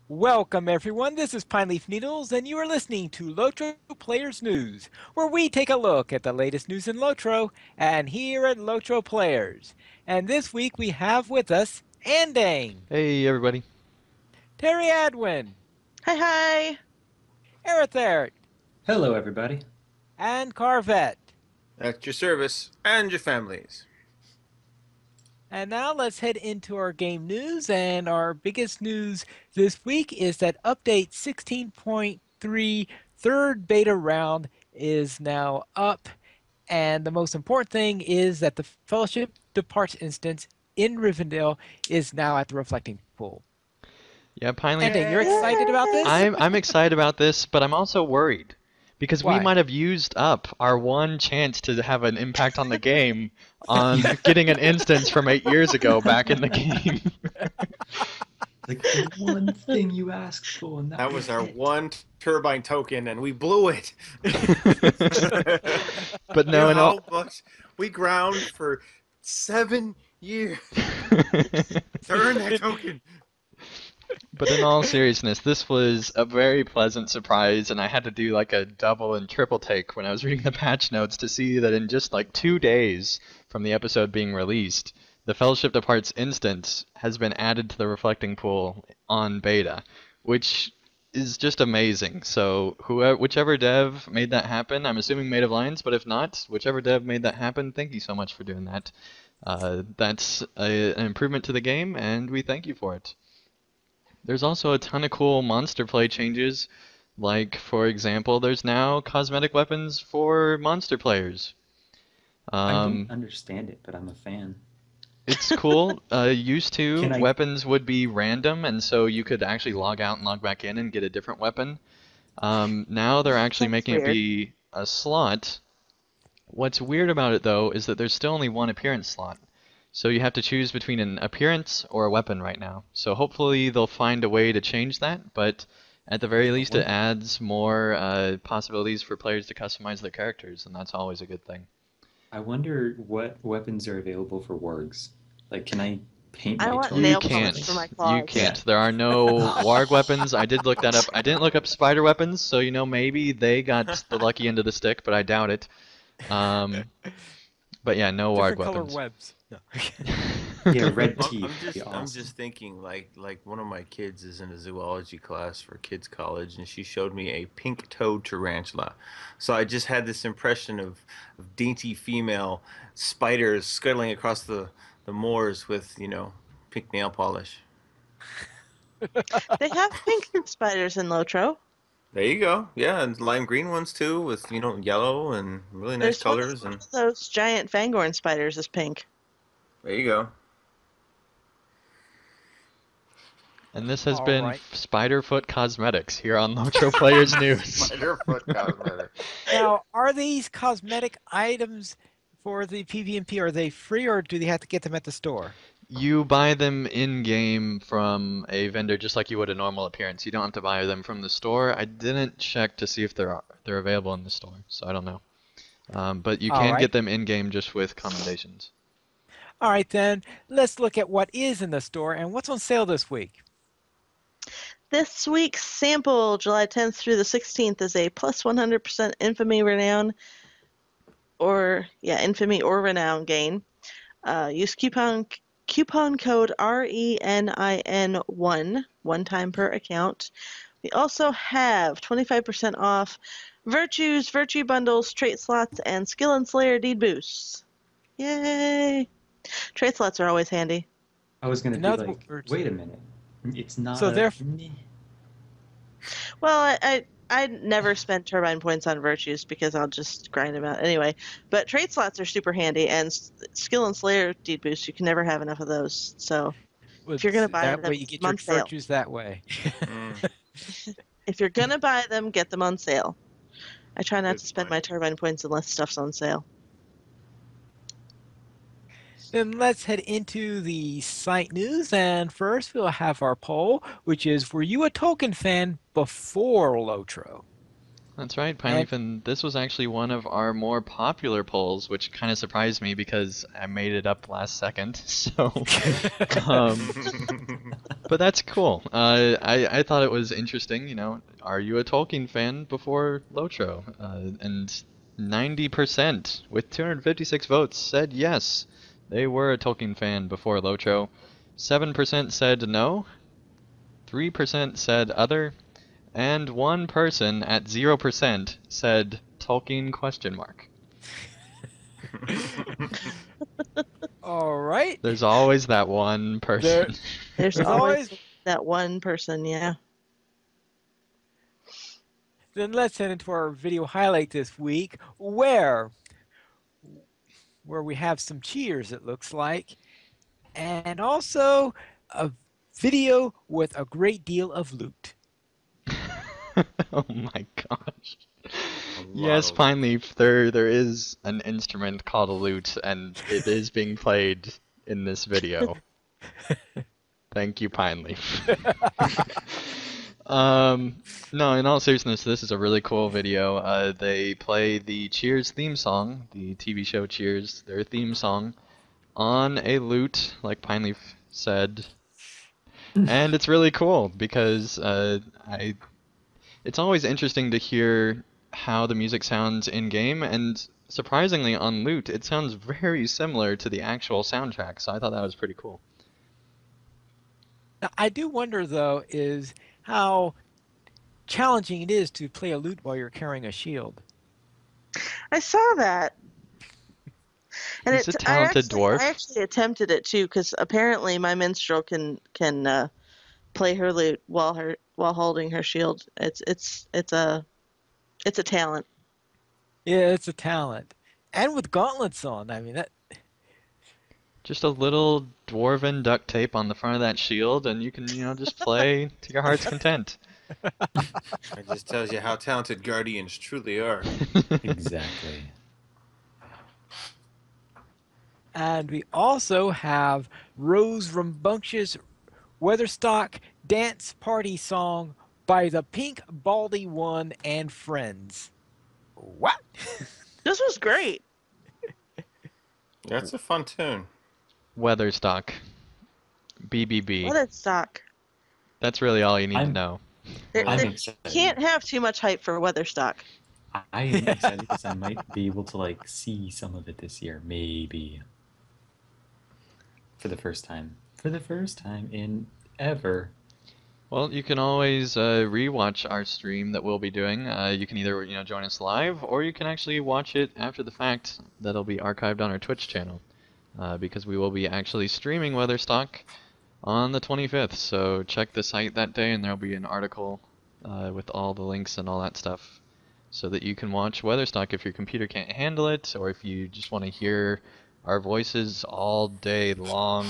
Welcome everyone, this is Pineleaf Needles and you are listening to LOTRO Players News, where we take a look at the latest news in LOTRO and here at LOTRO Players. And this week we have with us Andang, Hey everybody. Terry Adwin, Hi, hi. Erithert, Hello, everybody. and Carvette. At your service and your families. And now let's head into our game news, and our biggest news this week is that update 16.3 third beta round is now up, and the most important thing is that the Fellowship Departs instance in Rivendell is now at the Reflecting Pool. Yeah, Pineleaf. Andang, you're excited about this? I'm excited about this, but I'm also worried because we Why? might have used up our one chance to have an impact on the game on getting an instance from 8 years ago back in the game. Like the one thing you asked for, and That was it. our one turbine token, and we blew it. But You no, know in all, how much we ground for 7 years to earn that token. but in all seriousness, this was a very pleasant surprise, and I had to do like a double and triple take when I was reading the patch notes to see that in just like 2 days from the episode being released, the Fellowship Departs instance has been added to the Reflecting Pool on beta, which is just amazing. So whichever dev made that happen, I'm assuming Made of Lions, but if not, whichever dev made that happen, thank you so much for doing that. That's an improvement to the game, and we thank you for it. There's also a ton of cool monster play changes, like, for example, there's now cosmetic weapons for monster players. I Um, don't understand it, but I'm a fan. It's cool. Used to, Can I? weapons would be random, and so you could actually log out and log back in and get a different weapon. Now they're actually That's making it weird. be a slot. What's weird about it, though, is that there's still only one appearance slot. So you have to choose between an appearance or a weapon right now. So hopefully they'll find a way to change that, but at the very least it What? adds more possibilities for players to customize their characters, and that's always a good thing. I wonder what weapons are available for wargs. Like, can I paint I my want turret You nail or can't. polish something? for my You claws. can't. There are no warg weapons. I did look that up. I didn't look up spider weapons, so maybe they got the lucky end of the stick, but I doubt it. Um, but yeah, no warg Different color weapons. webs. No. Yeah, red I'm teeth I'm would just be I'm awesome. just thinking like one of my kids is in a zoology class for kids college, and she showed me a pink-toed tarantula. So I just had this impression of dainty female spiders scuttling across the moors with pink nail polish. They have pink spiders in Lotro. There you go. Yeah, and lime green ones too, with yellow and really nice There's colors. one And of those giant fangorn spiders is pink. there you go. And this has All been right. Spiderfoot Cosmetics here on Lotro Players News. Spiderfoot cosmetic. Now, are these cosmetic items for the PvP, are they free or do they have to get them at the store? You buy them in-game from a vendor just like you would a normal appearance. You don't have to buy them from the store. I didn't check to see if they're available in the store, so I don't know. But you All can right. get them in-game just with commendations. All right, then, let's look at what is in the store and what's on sale this week. This week's sample, July 10th through the 16th, is a plus 100% Infamy Renown Infamy or Renown gain. Use coupon code RENIN1 one time per account. We also have 25% off Virtues, Virtue Bundles, Trait Slots, and Skill and Slayer Deed Boosts. Yay! Trait slots are always handy. I was gonna In be other like, words, wait a minute. It's not So a. they're- Well, I never spend turbine points on virtues because I'll just grind them out anyway. But trade slots are super handy, and skill and slayer deed boost, you can never have enough of those. So if you're gonna buy that them, way you get get them your on sale. virtues that way. Mm, If you're gonna buy them, get them on sale. I try not good to spend point. my turbine points unless stuff's on sale. Then let's head into the site news, and first we'll have our poll, which is, were you a token fan before Lotro? That's right, And Pineleaf, and this was actually one of our more popular polls, which kind of surprised me because I made it up last second. So, um, But that's cool. I thought it was interesting. Are you a Tolkien fan before LOTRO? And 90% with 256 votes said yes, they were a Tolkien fan before LOTRO. 7% said no. 3% said other, and one person at 0% said Tolkien question mark. All right. There's always that one There, person. There's there's always always. that one person, yeah. Then let's head into our video highlight this week, where we have some cheers. It looks like, and also a video with a great deal of loot. Oh my gosh. A lot Yes, of loot. Pineleaf, there is an instrument called a lute, and it is being played in this video. Thank you, Pineleaf. No, in all seriousness, this is a really cool video. They play the Cheers theme song, the TV show Cheers, their theme song, on a lute, like Pineleaf said, and it's really cool because it's always interesting to hear how the music sounds in game, and surprisingly on lute, it sounds very similar to the actual soundtrack. So I thought that was pretty cool. Now, I do wonder though is how challenging it is to play a lute while you're carrying a shield. I saw that. And He's a talented dwarf. I actually attempted it too, because apparently my minstrel can play her lute while holding her shield. It's a talent. Yeah, it's a talent. And with gauntlets on, I mean that. Just a little dwarven duct tape on the front of that shield, and you can, just play to your heart's content. It just tells you how talented guardians truly are. Exactly. And we also have Rose Rambunctious Weatherstock Dance Party Song by the Pink Baldy One and Friends. What? This was great. That's a fun tune. Weatherstock. BBB. What a stock. That's really all you need to I'm- know. I'm There excited. can't have too much hype for Weatherstock. I am excited because I might be able to see some of it this year, maybe. For the first time. For the first time in ever. Well, you can always rewatch our stream that we'll be doing. You can either join us live, or you can actually watch it after the fact. That'll be archived on our Twitch channel, because we will be actually streaming Weatherstock on the 25th. So check the site that day, and there'll be an article with all the links and all that stuff, so that you can watch Weatherstock if your computer can't handle it, or if you just want to hear our voices all day long.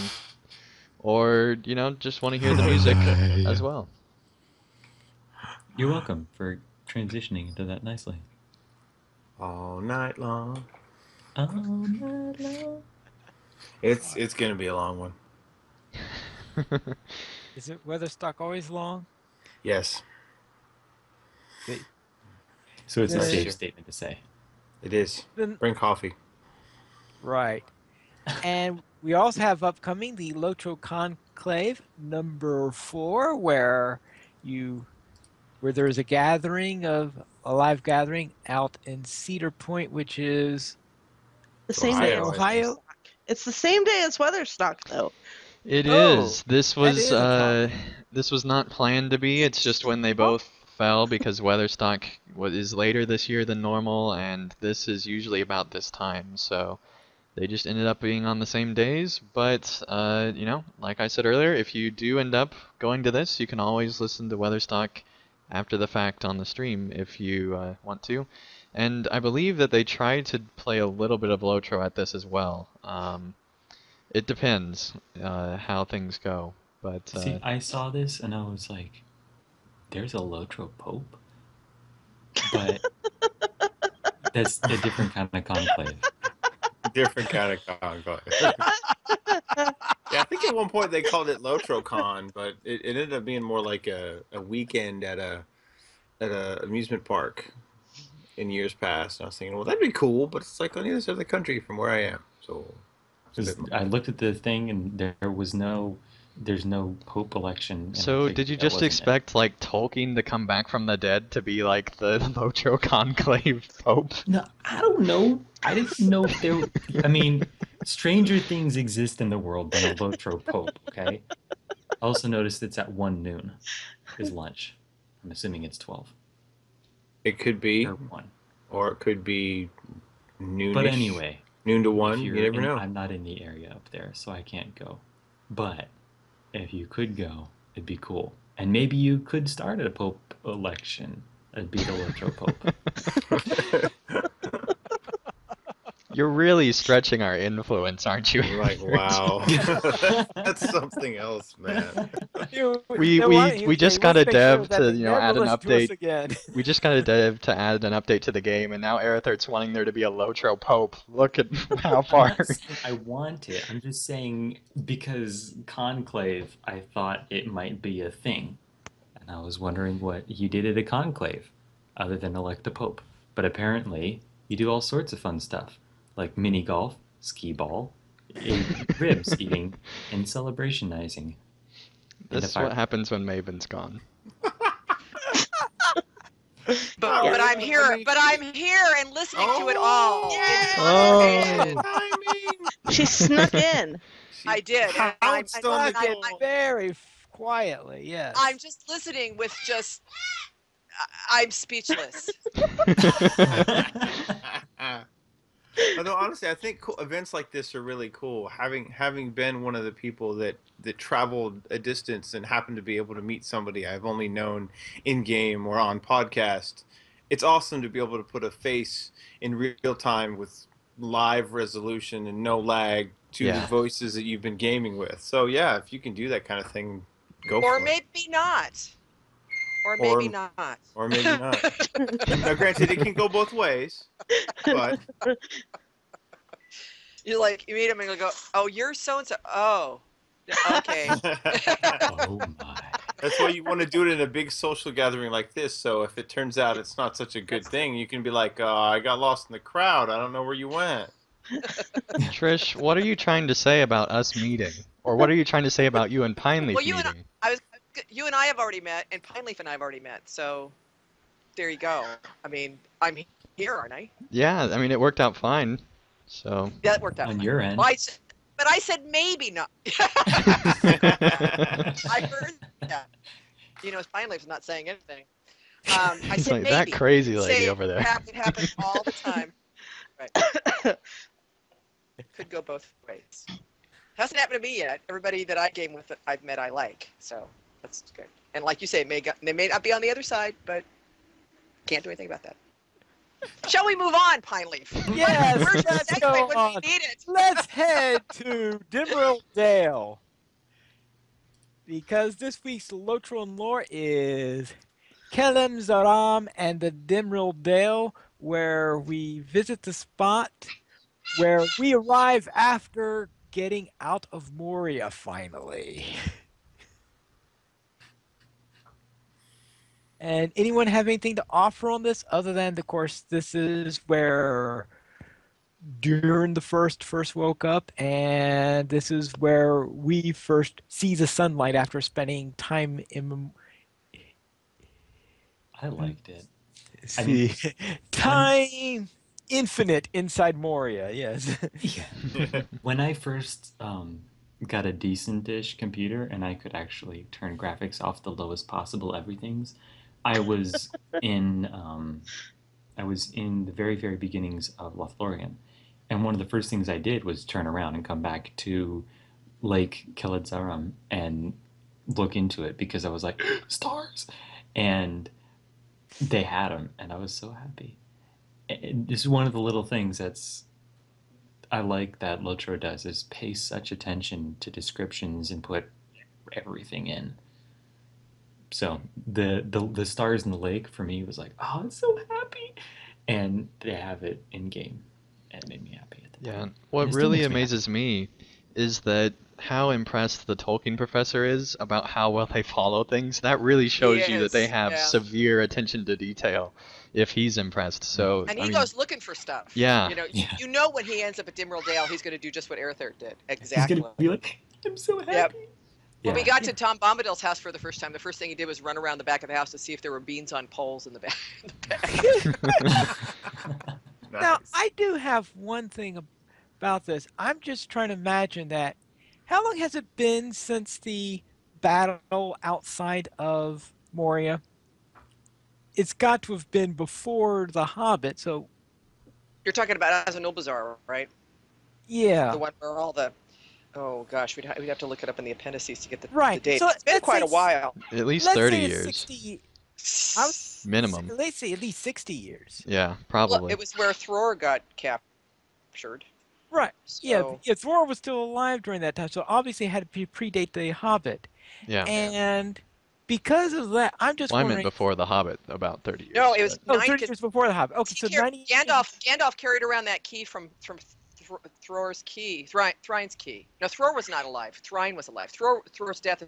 Or, just want to hear the music as well. You're welcome for transitioning into that nicely. All night long. Oh, my love. It's gonna be a long one. Is it Weatherstock always long? Yes, So it's a Yeah. safe statement to say. it is. Then, Bring coffee. right. And we also have upcoming the Lotro Conclave number 4, where there's a live gathering out in Cedar Point, which is The same day as Ohio. Weatherstock. It's the same day as Weatherstock, though. It Oh, is. This that was is a topic. this was not planned to be. It's just when they both fell because Weatherstock is later this year than normal, and this is usually about this time. So they just ended up being on the same days. But like I said earlier, if you do end up going to this, you can always listen to Weatherstock after the fact on the stream if you want to. And I believe that they tried to play a little bit of Lotro at this as well. It depends how things go, but See, I saw this and I was like, there's a Lotro Pope? But that's a different kind of conclave. Different kind of conclave. Yeah, I think at one point they called it LotroCon, but it ended up being more like a weekend at a amusement park in years past. And I was thinking, well, that'd be cool, but it's like on the other side of the country from where I am. So it's a bit I looked at the thing and there was no there's no Pope election. And I So figured did you that just wasn't it. expect like Tolkien to come back from the dead to be like the Lotro Conclave Pope? No, I don't know. I didn't know if there. I mean, stranger things exist in the world than a Lotro Pope. Okay. I also noticed it's at 1 noon is lunch. I'm assuming it's 12 It could be, or 1. or it could be But noonish, anyway, noon to if 1. You you're never in, know. I'm not in the area up there, so I can't go. But if you could go, it'd be cool. And maybe you could start at a Pope election. It'd be the Lotro Pope. You're really stretching our influence, aren't you? Like, wow. That's something else, man. We Then why we don't you we say, just got let's a make sure dev that to they add never an listen to us update. again. We just got a dev to add an update to the game, and now Aerother's wanting there to be a Lotro Pope. Look at how I'm far. not saying I want it. I'm just saying because conclave, I thought it might be a thing. And I was wondering what you did at a conclave other than elect a pope. But apparently, you do all sorts of fun stuff like mini golf, skee ball, ribs eating, and celebrationizing. And This if is I what happens when Maven's gone. But I'm here. I mean, But I'm here and listening to it all in Oh. consternation. timing. She snuck in. I did, and Pounced on the Snuck in door. very quietly, yes. I'm just listening with just. I'm speechless. Although honestly, I think events like this are really cool. Having been one of the people that traveled a distance and happened to be able to meet somebody I've only known in game or on podcast, it's awesome to be able to put a face in real time with live resolution and no lag to the Yeah. voices that you've been gaming with. So yeah, if you can do that kind of thing, go Or for it. maybe not. Or Or- maybe not. Or maybe not. Now, granted, it can go both ways, but You meet him and you go, oh, you're so and so. Oh, okay. Oh my. that's why you want to do it in a big social gathering like this. So if it turns out it's not such a good thing, you can be like, I got lost in the crowd. I don't know where you went. Trish, what are you trying to say about us meeting? Or what are you trying to say about you and Pineleaf Well, you and meeting? you and I have already met, and Pineleaf and I have already met. So there you go. I mean, I'm here, aren't I? Yeah, I mean, it worked out fine. So. Yeah, that worked out. On fine. your end. Well, but I said maybe not. I heard that. Pineleaf's not saying anything. I He's said like, maybe. that crazy lady Say over there. It happens all the time. Right. Could go both ways. Hasn't happened to me yet. Everybody that I game with, I've met, I like. So that's good. And like you say, they may not be on the other side, but can't do anything about that. Shall we move on, Pineleaf? Yes, Where's the let's segue go when on. we need it? Let's head to Dimrill Dale. Because this week's Lotro and Lore is Kelem Zaram and the Dimrill Dale, where we visit the spot where we arrive after getting out of Moria finally. And anyone have anything to offer on this other than, of course, this is where Durin the first woke up, and this is where we first see the sunlight after spending time in I liked it. see time infinite inside Moria. Yes. Yeah. When I first got a decent-ish computer and I could actually turn graphics off the lowest possible everythings, I was in the very, very beginnings of Lothlorien. And one of the first things I did was turn around and come back to Lake Kelidzarum and look into it because I was like, stars! And they had them, and I was so happy. This is one of the little things I like that Lotro does is pay such attention to descriptions and put everything in. So the stars in the lake for me was like, oh, I'm so happy, and they have it in game, and it made me happy at the Yeah, time. what And it still really makes me happy. amazes me is that how impressed the Tolkien professor is about how well they follow things. That really shows you that they is, have yeah. severe attention to detail if he's impressed. So, And I he mean, goes looking for stuff. Yeah. Yeah. You know when he ends up at Dimrill Dale, he's going to do just what Arthur did. He's Exactly. gonna be like, I'm so happy. Yep. When we Yeah. got to Tom Bombadil's house for the first time, the first thing he did was run around the back of the house to see if there were beans on poles in the back. Now, Nice. I do have one thing about this. I'm just trying to imagine that. How long has it been since the battle outside of Moria? It's got to have been before The Hobbit, so You're talking about Azanulbazar, right? The yeah. one where all the oh gosh, we'd have to look it up in the appendices to get the Right. date. So It's been let's say quite a while. At least let's 30 say it's years 60. I would minimum. let's say at least 60 years. Yeah, Well, probably. it was where Thror got captured. Right. Yeah, So yeah, Thor was still alive during that time, so obviously it had to predate The Hobbit. Yeah. yeah. And because of that, I'm just Well, I meant wondering. before The Hobbit, about 30 No, years. it was But Oh, 90 30 because years before The Hobbit. Okay, so 90 years. Gandalf carried around that key from Thror's key, Thrine's key. No, Thror was not alive. Thrine was alive. Thror's death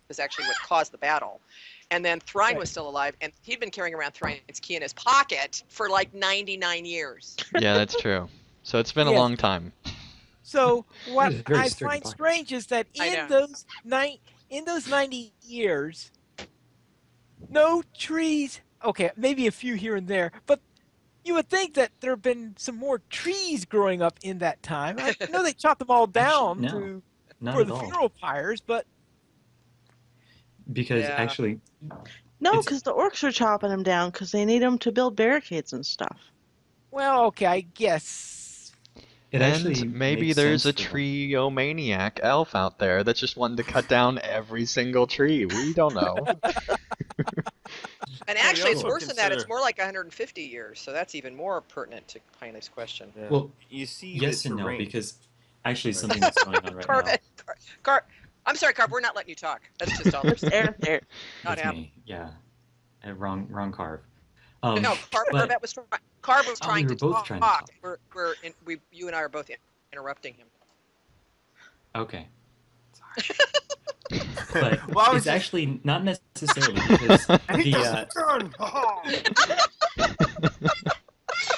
is actually what caused the battle. And then Thrine Right. was still alive, and he'd been carrying around Thrine's key in his pocket for like 99 years. yeah, that's true. So it's been a Yes. long time. So what is a very I sturdy find pocket. strange is that I in know. those 90 years, no trees. Okay, maybe a few here and there, but you would think that there have been some more trees growing up in that time. I know they chopped them all down no, not for at the all. funeral pyres, but Because Yeah. actually, No, It's- because the orcs are chopping them down because they need them to build barricades and stuff. well, okay, I guess. it actually And maybe makes there's sense a for them. treeomaniac elf out there that's just wanting to cut down every single tree. We don't know. And Well, we actually, it's also worse than that. It's consider- more like 150 years, so that's even more pertinent to Pineleaf's question. Yeah. Well, you see Yes the and no, terrain. because actually something that's going on right now. Carb, I'm sorry, Carb. We're not letting you talk. That's just all. There's air there. Not That's happening. me. Yeah. Wrong carve. No, but- Carb was Carb was Oh, trying we were to both talk. trying to talk. You and I are both interrupting him. Okay. Sorry. But Why was it's you- actually not necessarily because the Turn.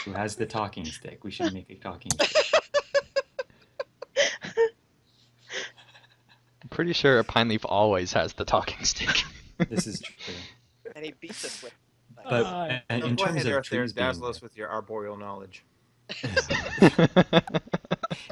who has the talking stick. We should make a talking stick. I'm pretty sure a pine leaf always has the talking stick. This is true. And he beats us with. But Go in terms ahead, of Earth there, trees being dazzle us with your arboreal knowledge.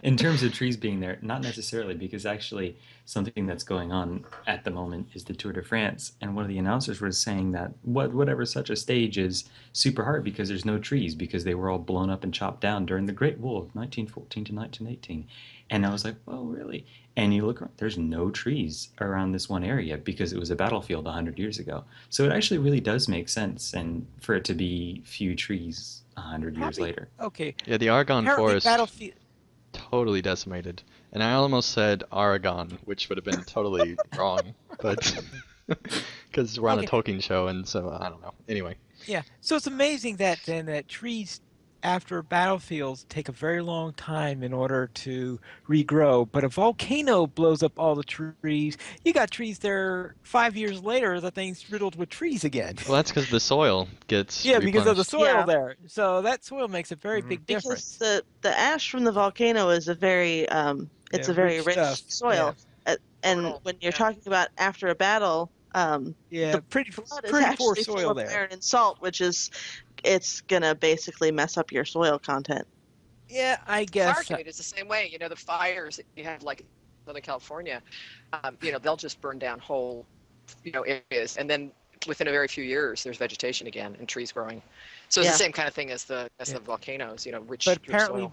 in terms of trees being there, not necessarily, because actually something that's going on at the moment is the Tour de France, and one of the announcers was saying that whatever such a stage is super hard because there's no trees because they were all blown up and chopped down during the Great War of 1914 to 1918. And I was like, well, really? And you look around, there's no trees around this one area because it was a battlefield 100 years ago. So it actually really does make sense, and for it to be few trees 100 years Probably- later. Okay, Yeah, the Argonne apparently forest Battlefield. totally decimated. And I almost said Aragon, which would have been totally wrong, but because we're on a Okay. Tolkien show, and so I don't know. Anyway, Yeah, so it's amazing that then that trees after battlefields take a very long time in order to regrow. But a volcano blows up all the trees. You got trees there 5 years later. The thing's riddled with trees again. well, that's because the soil gets Yeah, because of the replenished. soil Yeah. there. So that soil makes a very Mhm. big difference. Because the ash from the volcano is a very it's Yeah, a very rich rich stuff. soil. And Fertile, when you're yeah. talking about after a battle, Yeah, the pretty blood is poor actually full soil of there. iron and salt, which is it's gonna basically mess up your soil content. Yeah, I Fire guess. trade is the same way. You know, the fires that you have like Southern California, they'll just burn down whole, areas, and then within a very few years, there's vegetation again and trees growing. So it's Yeah. the same kind of thing as the Yeah. volcanoes. Rich, But rich apparently, soil.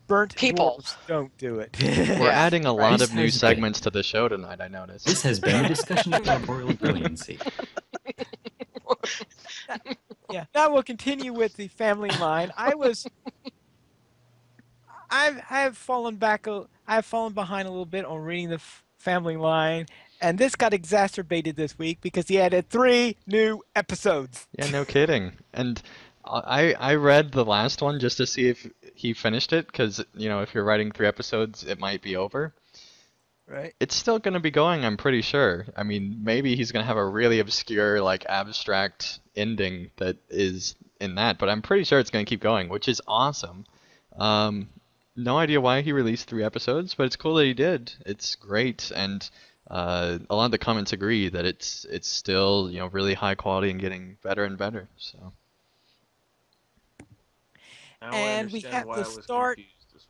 burnt People. dwarves don't do it. We're Yeah, adding a lot This of new has been- segments to the show tonight, I noticed. This has been a discussion of arboreal brilliancy. Yeah. Now we'll continue with the family line. I've fallen back. I've fallen behind a little bit on reading the family line, and this got exacerbated this week because he added 3 new episodes. Yeah, no kidding. And I read the last one just to see if he finished it, because, if you're writing 3 episodes, it might be over. Right. It's still going to be going, I'm pretty sure. I mean, maybe he's going to have a really obscure, like, abstract ending that is in that, but I'm pretty sure it's going to keep going, which is awesome. No idea why he released 3 episodes, but it's cool that he did. It's great, and a lot of the comments agree that it's still really high quality and getting better and better. So Now I And we understand have why the I was start. confused this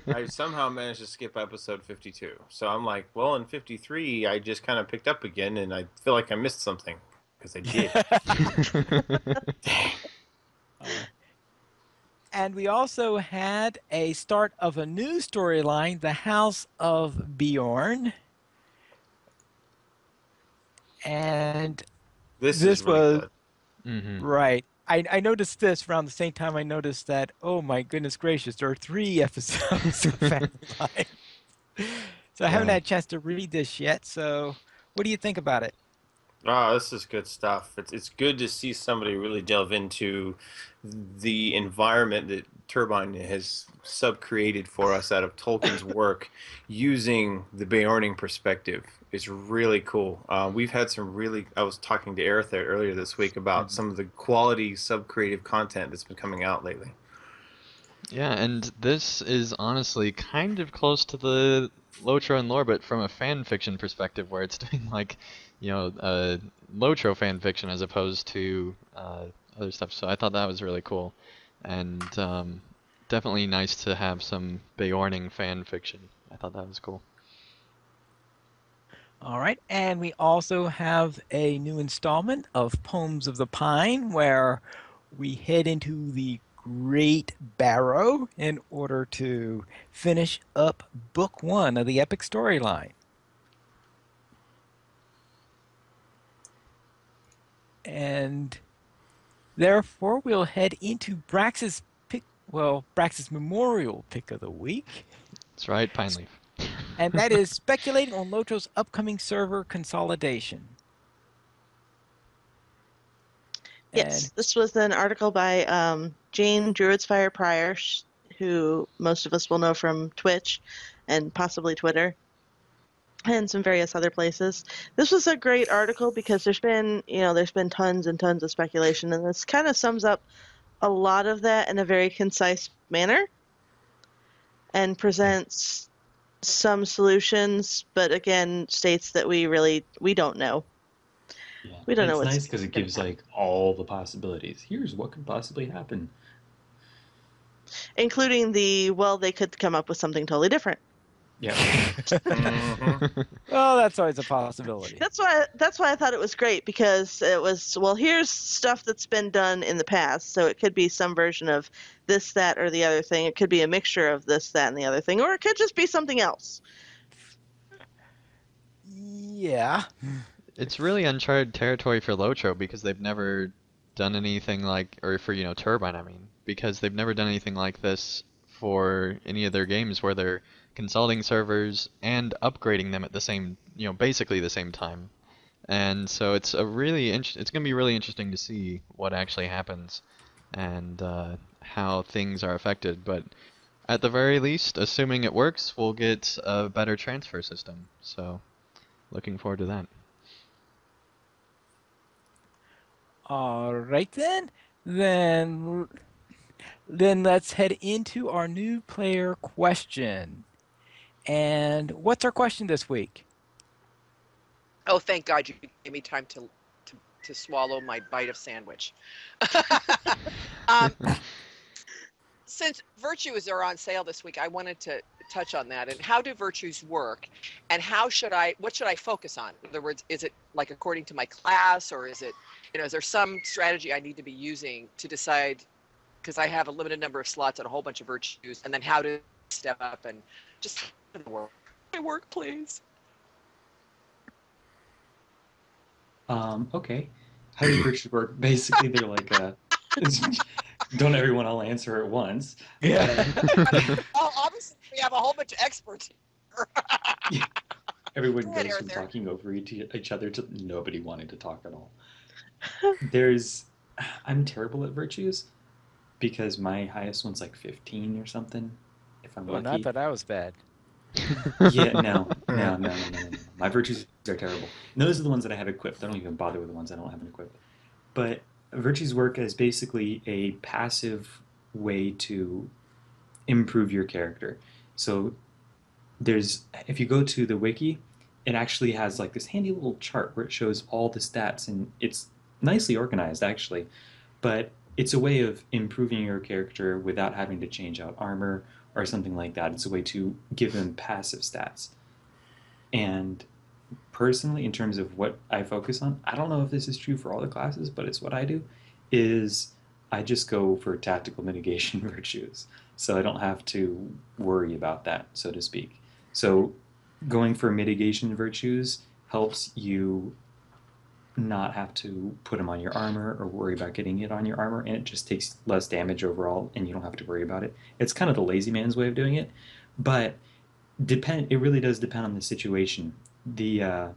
week. I somehow managed to skip episode 52. So I'm like, well, in 53, I just kind of picked up again, and I feel like I missed something. Because I did. Dang. And we also had a start of a new storyline, The House of Bjorn. And This is this really was good. right. I noticed this around the same time I noticed that, oh my goodness gracious, there are 3 episodes of Family Life. So I haven't Yeah. had a chance to read this yet. So what do you think about it? Oh, this is good stuff. It's good to see somebody really delve into the environment that Turbine has sub-created for us out of Tolkien's work using the Beorning perspective. It's really cool. We've had some really, I was talking to Aerith there earlier this week about some of the quality sub-creative content that's been coming out lately. Yeah, and this is honestly kind of close to the LOTRO and lore, but from a fan fiction perspective, where it's doing like, LOTRO fan fiction as opposed to other stuff. So I thought that was really cool, and definitely nice to have some Beorning fan fiction. I thought that was cool. All right. And we also have a new installment of Poems of the Pine where we head into the Great Barrow in order to finish up book 1 of the epic storyline. And therefore, we'll head into Brax's memorial pick of the week. That's right, Pine Leaf. And that is speculating on Lotro's upcoming server consolidation. Yes, And this was an article by Jane Druidsfire Pryor, who most of us will know from Twitch and possibly Twitter and some various other places. This was a great article because there's been tons and tons of speculation, and this kind of sums up a lot of that in a very concise manner and presents some solutions, but again states that we don't know. Yeah, We don't and know it's what's nice because it going gives to happen, like all the possibilities. Here's what could possibly happen. including they could come up with something totally different. Yeah. Mm-hmm. well, that's always a possibility. That's why I thought it was great, because it was, well, here's stuff that's been done in the past, so it could be some version of this, that, or the other thing. It could be a mixture of this, that, and the other thing, or it could just be something else. Yeah. It's really uncharted territory for Lotro because they've never done anything like, or for, Turbine, I mean, because they've never done anything like this for any of their games where they're consolidating servers and upgrading them at the same, basically the same time. And so it's going to be really interesting to see what actually happens and how things are affected. But at the very least, assuming it works, we'll get a better transfer system. So looking forward to that. All right then. Then then let's head into our new player question. And what's our question this week? Oh, thank God you gave me time to swallow my bite of sandwich. um, since virtues are on sale this week, I wanted to touch on that. And how do virtues work? And what should I focus on? In other words, is it like according to my class, or is there some strategy I need to be using to decide, because I have a limited number of slots and a whole bunch of virtues, and then how to step up and just work. My work, please. Okay. How do virtues work? Basically, they're like don't everyone all answer at once. Yeah. Well, obviously, we have a whole bunch of experts here. Yeah. Everyone Go ahead, goes from Arthur. talking over each other to nobody wanting to talk at all. I'm terrible at virtues because my highest one's like 15 or something, if I'm Oh, not lucky. that I was bad. Yeah, no. My virtues are terrible. And those are the ones that I have equipped. I don't even bother with the ones I don't have equipped. But virtues work as basically a passive way to improve your character. So there's if you go to the wiki, it actually has like this handy little chart where it shows all the stats, and it's nicely organized actually. But it's a way of improving your character without having to change out armor or something like that. It's a way to give them passive stats. And personally, in terms of what I focus on, I don't know if this is true for all the classes, but it's what I do, is I just go for tactical mitigation virtues. So I don't have to worry about that, so to speak. So going for mitigation virtues helps you not have to put them on your armor or worry about getting it on your armor, and it just takes less damage overall, and you don't have to worry about it. It's kind of the lazy man's way of doing it, but it really does depend on the situation. The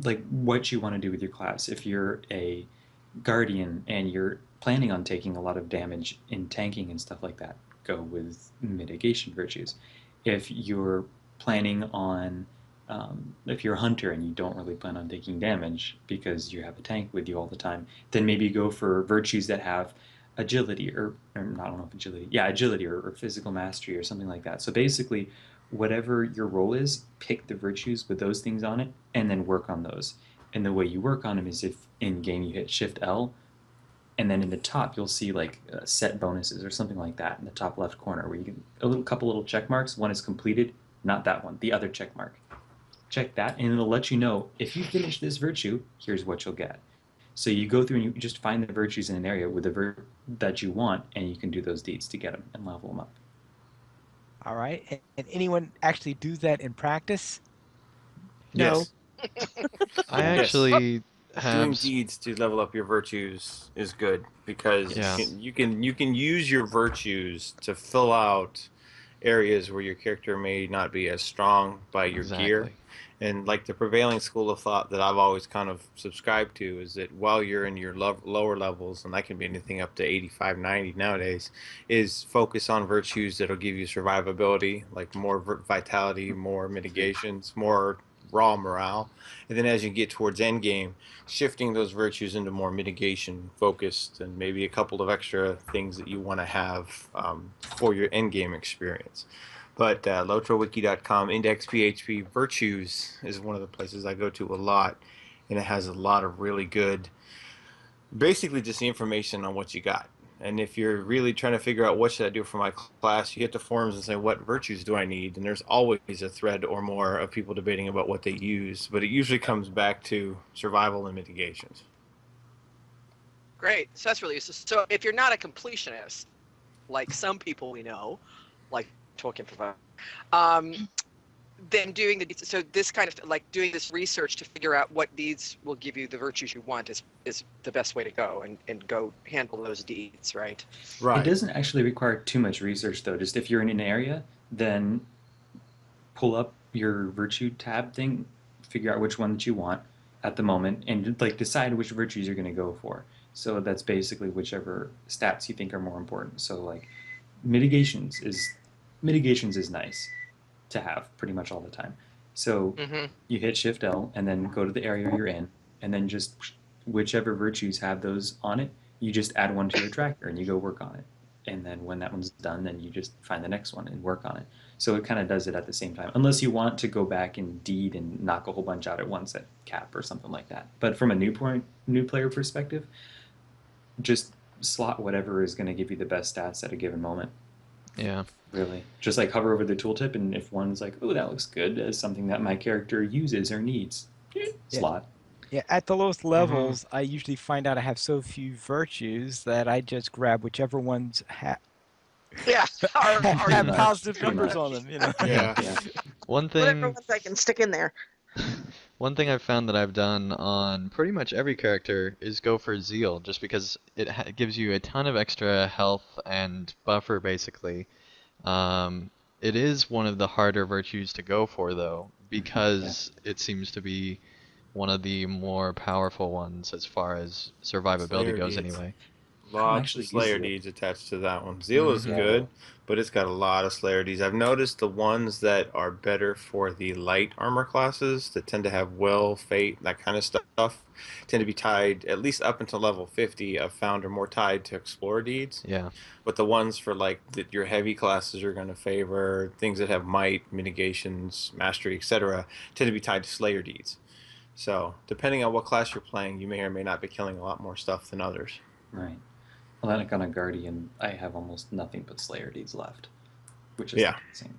like what you want to do with your class. If you're a guardian and you're planning on taking a lot of damage in tanking and stuff like that, go with mitigation virtues. If you're planning on if you're a hunter and you don't really plan on taking damage because you have a tank with you all the time, then maybe go for virtues that have agility or I don't know if agility, yeah, agility or physical mastery or something like that. So basically, whatever your role is, pick the virtues with those things on it and then work on those. And the way you work on them is if in game you hit Shift L, and then in the top you'll see like set bonuses or something like that in the top left corner where you can couple little check marks. One is completed, not that one, the other check mark. Check that, and it'll let you know if you finish this virtue, here's what you'll get. So you go through and you just find the virtues in an area with the that you want, and you can do those deeds to get them and level them up. All right. And anyone actually do that in practice? No. Yes. I Yes. actually Doing have. deeds to level up your virtues is good because Yeah. you can use your virtues to fill out areas where your character may not be as strong by your gear. Exactly. And like the prevailing school of thought that I've always kind of subscribed to is that while you're in your lower levels, and that can be anything up to 85, 90 nowadays, is focus on virtues that'll give you survivability, like more vitality, more mitigations, more raw morale. And then as you get towards end game, shifting those virtues into more mitigation focused and maybe a couple of extra things that you want to have for your end game experience. But LOTROWiki.com, index PHP virtues is one of the places I go to a lot, and it has a lot of really good, basically just the information on what you got. And if you're really trying to figure out what should I do for my class, you hit the forums and say, what virtues do I need? And there's always a thread or more of people debating about what they use, but it usually comes back to survival and mitigations. Great. So that's really useful. So if you're not a completionist, like some people we know, like Tolkien provider, then doing so this kind of like doing this research to figure out what deeds will give you the virtues you want is the best way to go and go handle those deeds, right? It doesn't actually require too much research though. Just if you're in an area, then pull up your virtue tab thing, figure out which one that you want at the moment, and like decide which virtues you're going to go for. So that's basically whichever stats you think are more important. So like mitigations is nice to have pretty much all the time. So you hit Shift L and then go to the area you're in, and then just whichever virtues have those on it, you just add one to your tracker and you go work on it. And then when that one's done, then you just find the next one and work on it. So it kind of does it at the same time, unless you want to go back and deed and knock a whole bunch out at once at cap or something like that. But from a new player perspective, just slot whatever is going to give you the best stats at a given moment. Yeah. Really, just like hover over the tooltip, and if one's like, "Oh, that looks good," as something that my character uses or needs, slot. Yeah, at the lowest levels, I usually find out I have so few virtues that I just grab whichever ones Yeah. have much, positive pretty numbers much. on them, you know. Yeah. One Whatever thing. ones I can stick in there. One thing I've found that I've done on pretty much every character is go for Zeal, just because it gives you a ton of extra health and buffer, basically. It is one of the harder virtues to go for, though, because it seems to be one of the more powerful ones as far as survivability Slayer goes, deeds. anyway. haven't Lots of actually used Slayer it. deeds attached to that one. Zeal is Yeah. good, but it's got a lot of Slayer deeds. I've noticed the ones that are better for the light armor classes that tend to have will, fate, that kind of stuff, tend to be tied, at least up until level 50, I've found are more tied to explorer deeds. Yeah. But the ones for like that your heavy classes are going to favor, things that have might, mitigations, mastery, etc., tend to be tied to Slayer deeds. So, depending on what class you're playing, you may or may not be killing a lot more stuff than others. Right. Well, like on a Guardian, I have almost nothing but Slayer deeds left, which is Yeah. depressing.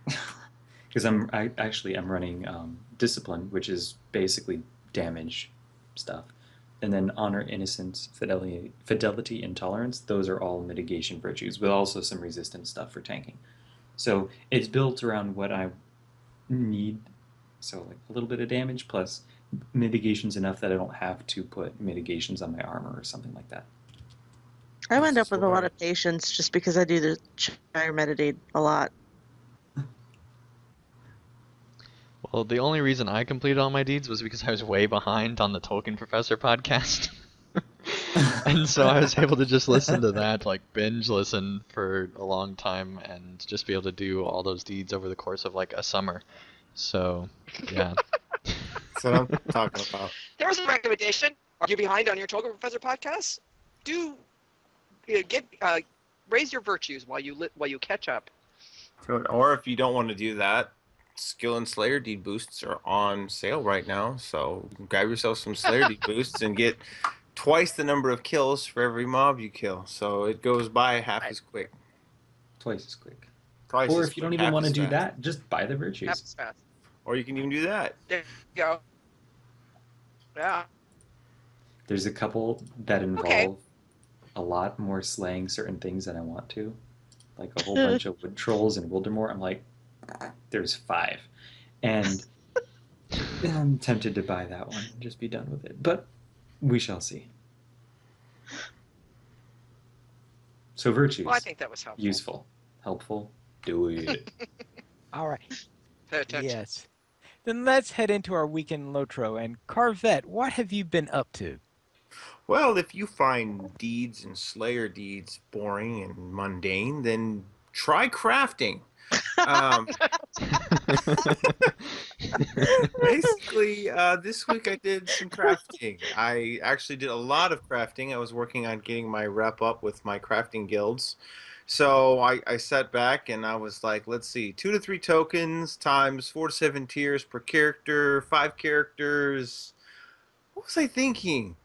Because I'm running Discipline, which is basically damage stuff, and then Honor, Innocence, Fidelity, and Tolerance. Those are all mitigation virtues, with also some resistance stuff for tanking. So it's built around what I need. So like a little bit of damage plus mitigations enough that I don't have to put mitigations on my armor or something like that. I wind up with a lot Swear. of patience just because I do the Shire Metadate a lot. Well, the only reason I completed all my deeds was because I was way behind on the Tolkien Professor podcast. And so I was able to just listen to that, like binge listen for a long time and just be able to do all those deeds over the course of like a summer. So, yeah. That's what I'm talking about. There was a recommendation. Are you behind on your Tolkien Professor podcast? Do get raise your virtues while you catch up. Or if you don't want to do that, Skill and Slayer deed boosts are on sale right now. So grab yourself some Slayer deed boosts and get twice the number of kills for every mob you kill. So it goes by half Right. as quick. Twice as quick. Twice Or as if you quick, don't even half want to as do fast. that, just buy the virtues. Happens fast. Or you can even do that. There you go. Yeah. There's a couple that involve Okay. a lot more slaying certain things than I want to. Like a whole bunch of wood trolls in Wildemort. I'm like, there's 5. And I'm tempted to buy that one and just be done with it. But we shall see. So virtues. Well, I think that was helpful. Useful. Helpful. Do it. All right. Pay attention. Yes. Then let's head into our weekend Lotro. And Carvette, what have you been up to? Well, if you find deeds and Slayer deeds boring and mundane, then try crafting. Basically, this week I did some crafting. I actually did a lot of crafting. I was working on getting my rep up with my crafting guilds. So I sat back and I was like, let's see, 2 to 3 tokens times 4 to 7 tiers per character, 5 characters. What was I thinking?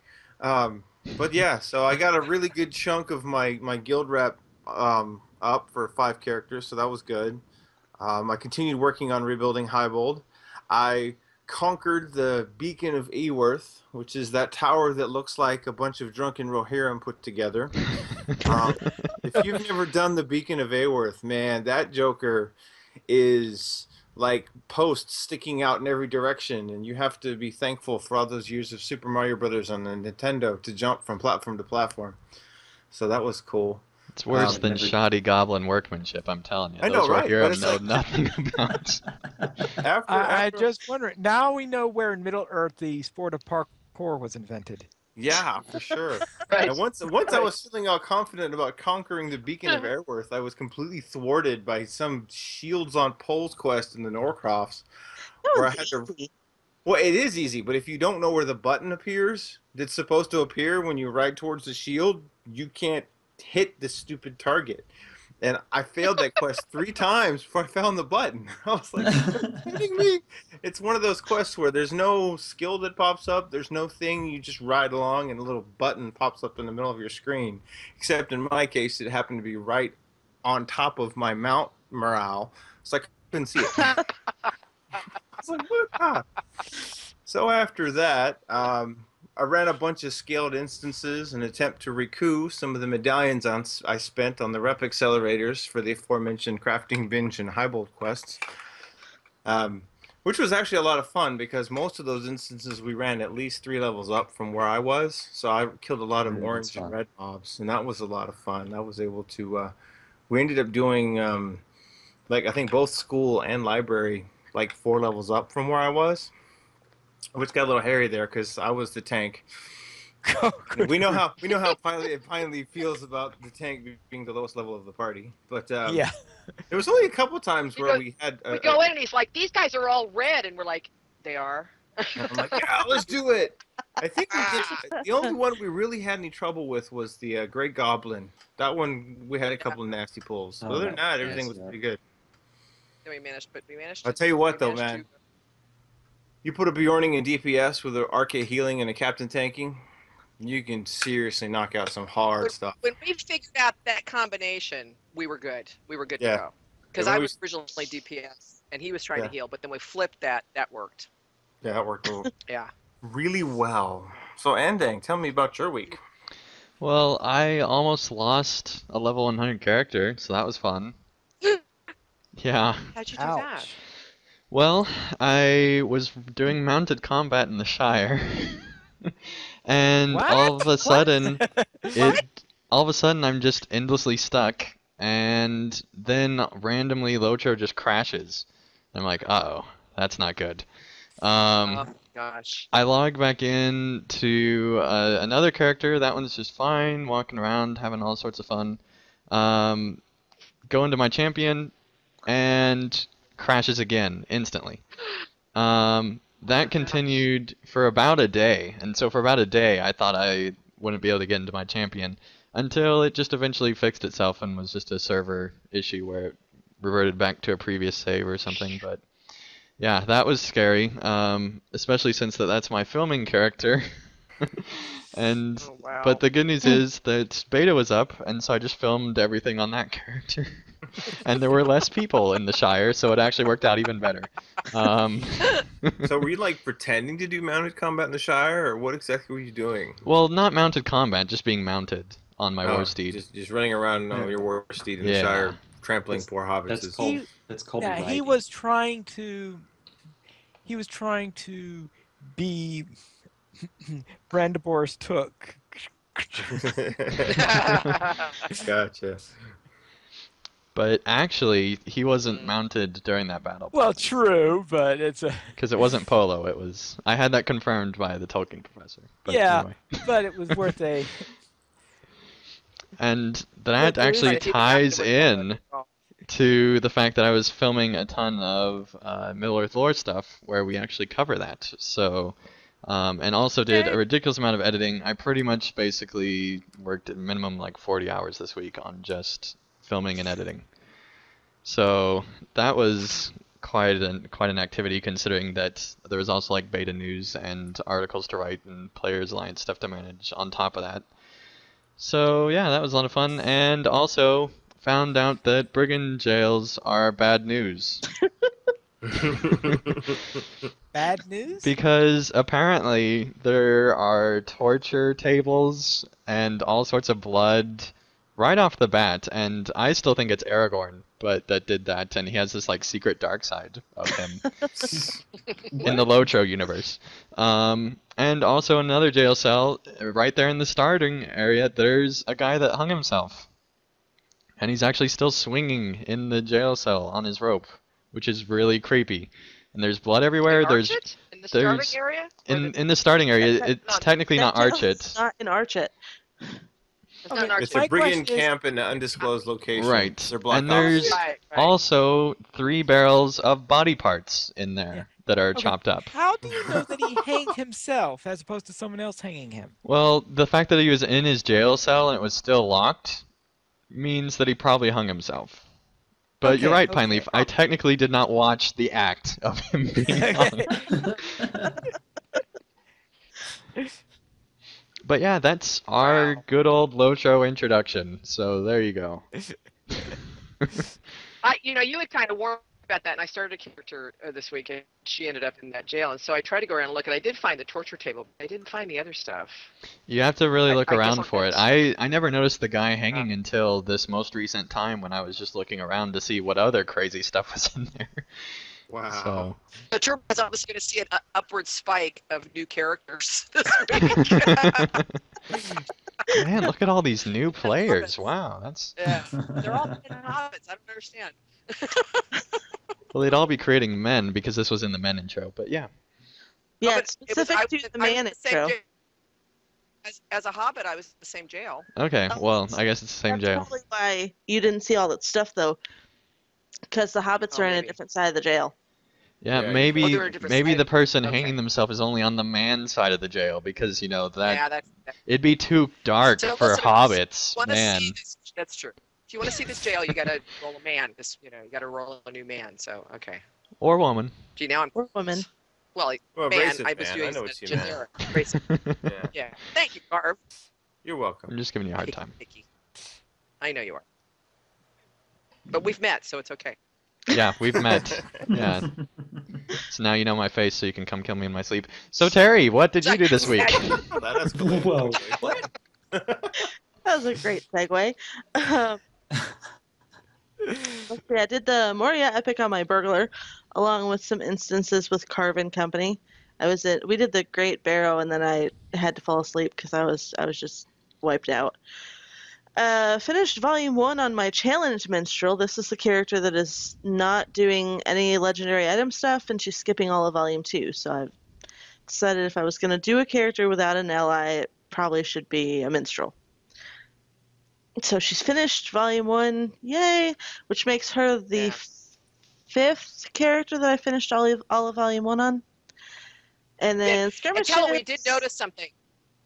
But yeah, so I got a really good chunk of my guild rep up for 5 characters, so that was good. I continued working on rebuilding Highbold. I conquered the Beacon of Eworth, which is that tower that looks like a bunch of drunken Rohirrim put together. If you've never done the Beacon of Eworth, man, that Joker is like posts sticking out in every direction, and you have to be thankful for all those years of Super Mario Brothers on the Nintendo to jump from platform to platform. So that was cool. It's worse than never- shoddy goblin workmanship, I'm telling you. I know, Those right? But Rohirrim it's know like- nothing about. I After just wondering. Now we know where in Middle Earth the sport of parkour was invented. yeah, for sure. Right. And once I was feeling all confident about conquering the Beacon of Airworth, I was completely thwarted by some Shields on Poles quest in the Norcrofts. That Where I was had to- easy. Well, it is easy, but if you don't know where the button appears that's supposed to appear when you ride towards the shield, you can't hit the stupid target. And I failed that quest 3 times before I found the button. I was like, are you kidding me? It's one of those quests where there's no skill that pops up, there's no thing, you just ride along and a little button pops up in the middle of your screen. Except in my case, it happened to be right on top of my mount morale, so I couldn't see it. I was like, what? Ah. So after that, I ran a bunch of scaled instances in an attempt to recoup some of the medallions I spent on the rep accelerators for the aforementioned crafting binge and highbold quests, which was actually a lot of fun because most of those instances we ran at least 3 levels up from where I was. So I killed a lot of That's orange fun. and red mobs, and that was a lot of fun. I was able to. We ended up doing like I think both school and library like 4 levels up from where I was, which got a little hairy there because I was the tank. We know how Pineleaf feels about the tank being the lowest level of the party. But Yeah. there was only a couple times We where go, we had. we go in and he's like, "These guys are all red," and we're like, "They are." And I'm like, yeah, let's do it. I think we did. The only one we really had any trouble with was the Great Goblin. That one we had a couple of nasty pulls. Oh, Other than that, everything yes, was yeah. pretty good. Then we managed. I'll tell you what, we though, managed man. You put a Bjorning in DPS with an RK healing and a Captain tanking, you can seriously knock out some hard stuff. When we figured out that combination, we were good. We were good to Yeah. go. Because Yeah, I when was originally DPS, and he was trying Yeah. to heal, but then we flipped that. That worked. Yeah, that worked Yeah. really well. So, Andang, tell me about your week. Well, I almost lost a level 100 character, so that was fun. Yeah. How'd you do that? Ouch. Well, I was doing mounted combat in the Shire, and What? all of a What? sudden, I'm just endlessly stuck, and then randomly LOTRO just crashes. I'm like, uh-oh, that's not good. Oh gosh. I log back in to another character. That one's just fine, walking around, having all sorts of fun. Go into my champion, and crashes again instantly. That continued for about a day, and so for about a day I thought I wouldn't be able to get into my champion until it just eventually fixed itself and was just a server issue where it reverted back to a previous save or something. But yeah, that was scary, especially since that's my filming character. And Oh, wow. but the good news is that beta was up, and so I just filmed everything on that character. And there were less people in the Shire, so it actually worked out even better. So, were you like pretending to do mounted combat in the Shire, or what exactly were you doing? Well, not mounted combat, just being mounted on my war steed. Just running around on your war steed in the Yeah. Shire, trampling That's- poor hobbits. That's called. That's called Yeah, he riding. was trying to. He was trying to be Brandebor's Took. Gotcha. But actually, he wasn't mounted during that battle. Well, true, but it's a. Because it wasn't Polo, it was... I had that confirmed by the Tolkien professor. But Yeah. anyway. But it was worth a. And But that there is actually Right, if you ties have to wait for in it. Oh. to the fact that I was filming a ton of Middle-earth lore stuff where we actually cover that. So, and also did a ridiculous amount of editing. I pretty much basically worked at minimum like 40 hours this week on just filming and editing. So that was quite an activity, considering that there was also like beta news and articles to write and Players Alliance stuff to manage on top of that. So yeah, that was a lot of fun, and also found out that brigand jails are bad news. Bad news? Because apparently there are torture tables and all sorts of blood right off the bat, and I still think it's Aragorn, but that did that, and he has this like secret dark side of him in the LOTRO universe. And also another jail cell right there in the starting area. There's a guy that hung himself, and he's actually still swinging in the jail cell on his rope, which is really creepy. And there's blood everywhere. In There's Archit? In the starting there's- area? Or in the starting area. It's technically not That jail Archit. is not in Archit. It's not in Archit. It's a My brigand question is- camp in an undisclosed location. Right. They're black And there's ops. Right, right. also 3 barrels of body parts in there Yeah. that are Okay, chopped up. How do you know that he hanged himself as opposed to someone else hanging him? Well, the fact that he was in his jail cell and it was still locked means that he probably hung himself. But you're Okay, right, okay. Pineleaf. I technically did not watch the act of him being hung. But yeah, that's our Wow. good old LOTRO introduction. So there you go. You had kind of warned me about that, and I started a character this week, and she ended up in that jail. And so I tried to go around and look, and I did find the torture table, but I didn't find the other stuff. You have to really look I guess around I'll for it. guess. I never noticed the guy hanging until this most recent time when I was just looking around to see what other crazy stuff was in there. Wow. So The Turbo is obviously going to see an upward spike of new characters this week. man, look at all these new players. Wow, that's Yeah, they're all hobbits. I don't understand. well, they'd all be creating men because this was in the men intro. But yeah, Yeah, but it's specific to the man the same intro. day- as a hobbit, I was in the same jail. Okay, Oh, well, I guess it's the same that's jail. probably why you didn't see all that stuff, though, because the hobbits Oh, are in a maybe. different side of the jail. Yeah, Yeah, you Oh, maybe they're in a different maybe side. the person Okay. hanging themselves is only on the man side of the jail because that Yeah, that's. it'd be too dark So for listeners, hobbits, want to see man. this? That's true. If you want to see this jail, you got to roll a man. You got to roll a new man. So okay. Or woman. Gee, now I'm. Or women. Well, Well, man, racist I was man. I doing know the what you meant. generic racist. Yeah. Yeah. Thank you, Barb. You're welcome. I'm just giving you a hard time. Picky. I know you are. But we've met, so it's okay. Yeah, we've met. Yeah. So now you know my face, so you can come kill me in my sleep. So Terry, what did you do this week? Well, that escalated Whoa. quickly. What? That was a great segue. Let's see, I did the Moria Epic on my burglar, along with some instances with Carvin Company. We did the Great Barrow, and then I had to fall asleep because I was just wiped out. Finished Volume 1 on my Challenge Minstrel. This is the character that is not doing any legendary item stuff, and she's skipping all of Volume 2. So I've decided if I was going to do a character without an ally, it probably should be a minstrel. So she's finished Volume 1, yay! Which makes her the Yeah. fifth character that I finished all of Volume 1 on. And then And Skirmishes. tell them we did notice something.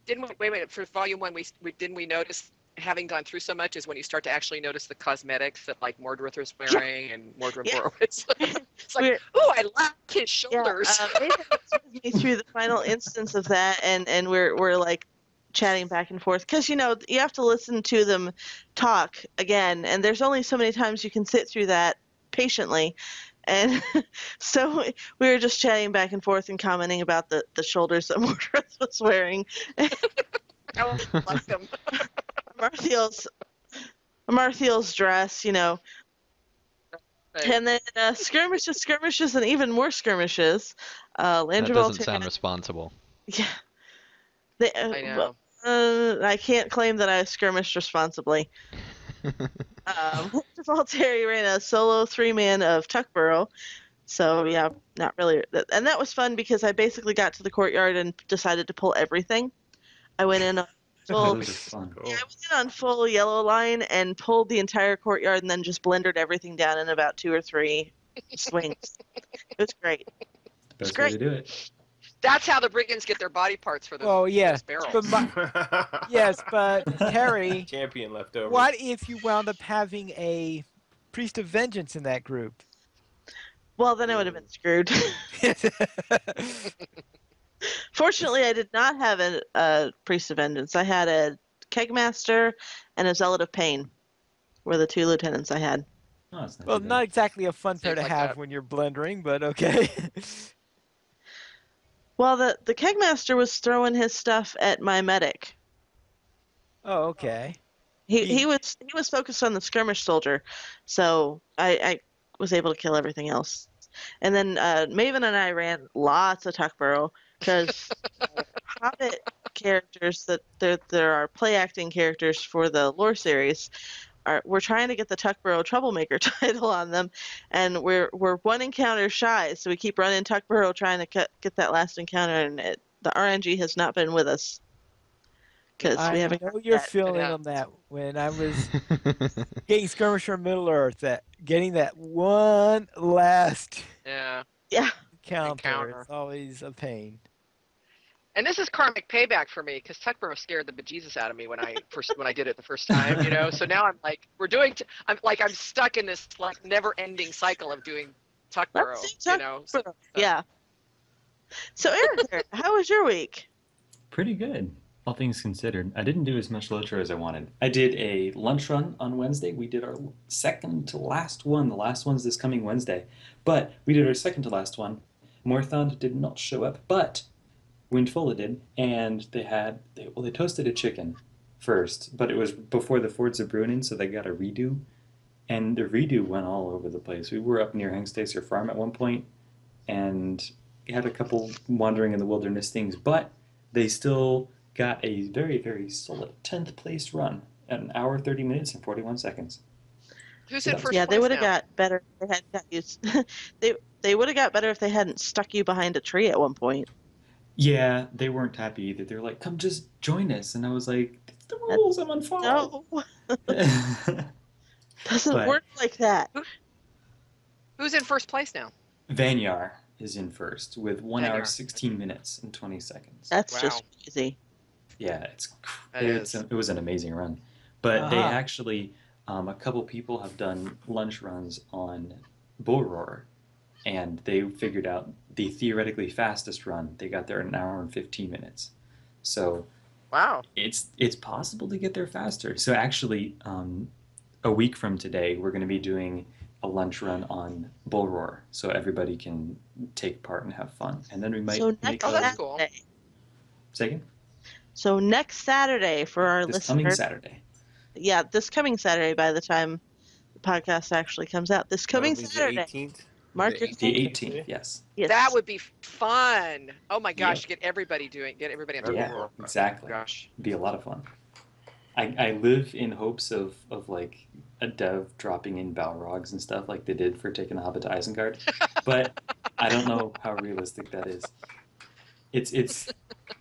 Didn't we? Wait. For Volume 1, we didn't we notice, having gone through so much, is when you start to actually notice the cosmetics that like Mordred was wearing and Mordred Yeah. Borowitz. It's like, oh, I like his shoulders. Nathan was with me through the final instance of that, and we're like chatting back and forth because you have to listen to them talk again, and there's only so many times you can sit through that patiently, and so we were just chatting back and forth and commenting about the shoulders that Mordred was wearing. I like them. Marthiel's dress, Right. and then skirmishes, and even more skirmishes. That Landry doesn't sound Voltaire, responsible. yeah. I know. I can't claim that I skirmished responsibly. Voltaire ran a solo 3-man of Tuckborough, so yeah, not really. And that was fun because I basically got to the courtyard and decided to pull everything. I went in on full, Those are fun. Cool. I went in on full yellow line and pulled the entire courtyard and then just blendered everything down in about 2 or 3 swings. It was great. Best great. way to do it. That's how the brigands get their body parts for those, Oh yeah, those barrels. but yes, but Terry, Champion left over. what if you wound up having a priest of vengeance in that group? Well, then I would have been screwed. Fortunately, I did not have a priest of vengeance. I had a kegmaster and a zealot of pain. Were the 2 lieutenants I had. Oh, it's not Well, too bad. not exactly a fun pair Seems to like have that. when you're blendering, but okay. Well, the kegmaster was throwing his stuff at my medic. Oh, okay. He was focused on the skirmish soldier, so I was able to kill everything else. And then Maven and I ran lots of Tuckborough because Hobbit characters that there are play acting characters for the lore series. We're trying to get the Tuckborough Troublemaker title on them, and we're 1 encounter shy, so we keep running Tuckborough trying to get that last encounter, and the RNG has not been with us because we I haven't. know your that. feeling Yeah. on that. When I was getting Skirmisher Middle Earth, that getting that one last Yeah. Yeah, Encounter. it's always a pain. And this is karmic payback for me because Tuckborough scared the bejesus out of me when I did it the first time, So now I'm like, I'm stuck in this like never-ending cycle of doing Tuckborough, let's do So, Tuckborough. Yeah. So Eric, how was your week? Pretty good, all things considered. I didn't do as much LOTRO as I wanted. I did a lunch run on Wednesday. We did our second to last one. The last one's this coming Wednesday. But we did our second to last one. Morthond did not show up, but Windfulla did. And they toasted a chicken first, but it was before the Fords of Bruinen, so they got a redo. And the redo went all over the place. We were up near Hengstacer Farm at one point, and had a couple wandering in the wilderness things, but they still got a very, very solid 10th place run at 1 hour, 30 minutes, and 41 seconds. who's in first Yeah, they place would have now? got better if they hadn't got used. They would have got better if they hadn't stuck you behind a tree at one point. Yeah, they weren't happy either. They were like, "Come, just join us," and I was like, "It's the rules. I'm on file." No, doesn't But work like that. Who, who's in first place now? Vanyar is in first with 1 hour, Vanyar. 16 minutes, and 20 seconds. That's Wow, just crazy. Yeah, that is. it was an amazing run. But they Uh-huh. actually, a couple people have done lunch runs on Bull Roar, and they figured out the theoretically fastest run. They got there in 1 hour and 15 minutes. So Wow. it's possible to get there faster. So actually, a week from today, we're going to be doing a lunch run on Bull Roar, so everybody can take part and have fun. And then we might So make next Oh, a that's cool. Saturday. second So next Saturday for our this coming listeners. Saturday. Yeah, this coming Saturday by the time the podcast actually comes out. This That'll coming be the Saturday. 18th. Mark your The calendar. 18th, yes. Yes. That would be fun. Oh my gosh, Yep. get everybody on Yeah, Yeah, Bull Roar. exactly. Gosh. It'd be a lot of fun. I live in hopes of like a dev dropping in Balrogs and stuff like they did for taking the Hobbit to Isengard, but I don't know how realistic that is. It's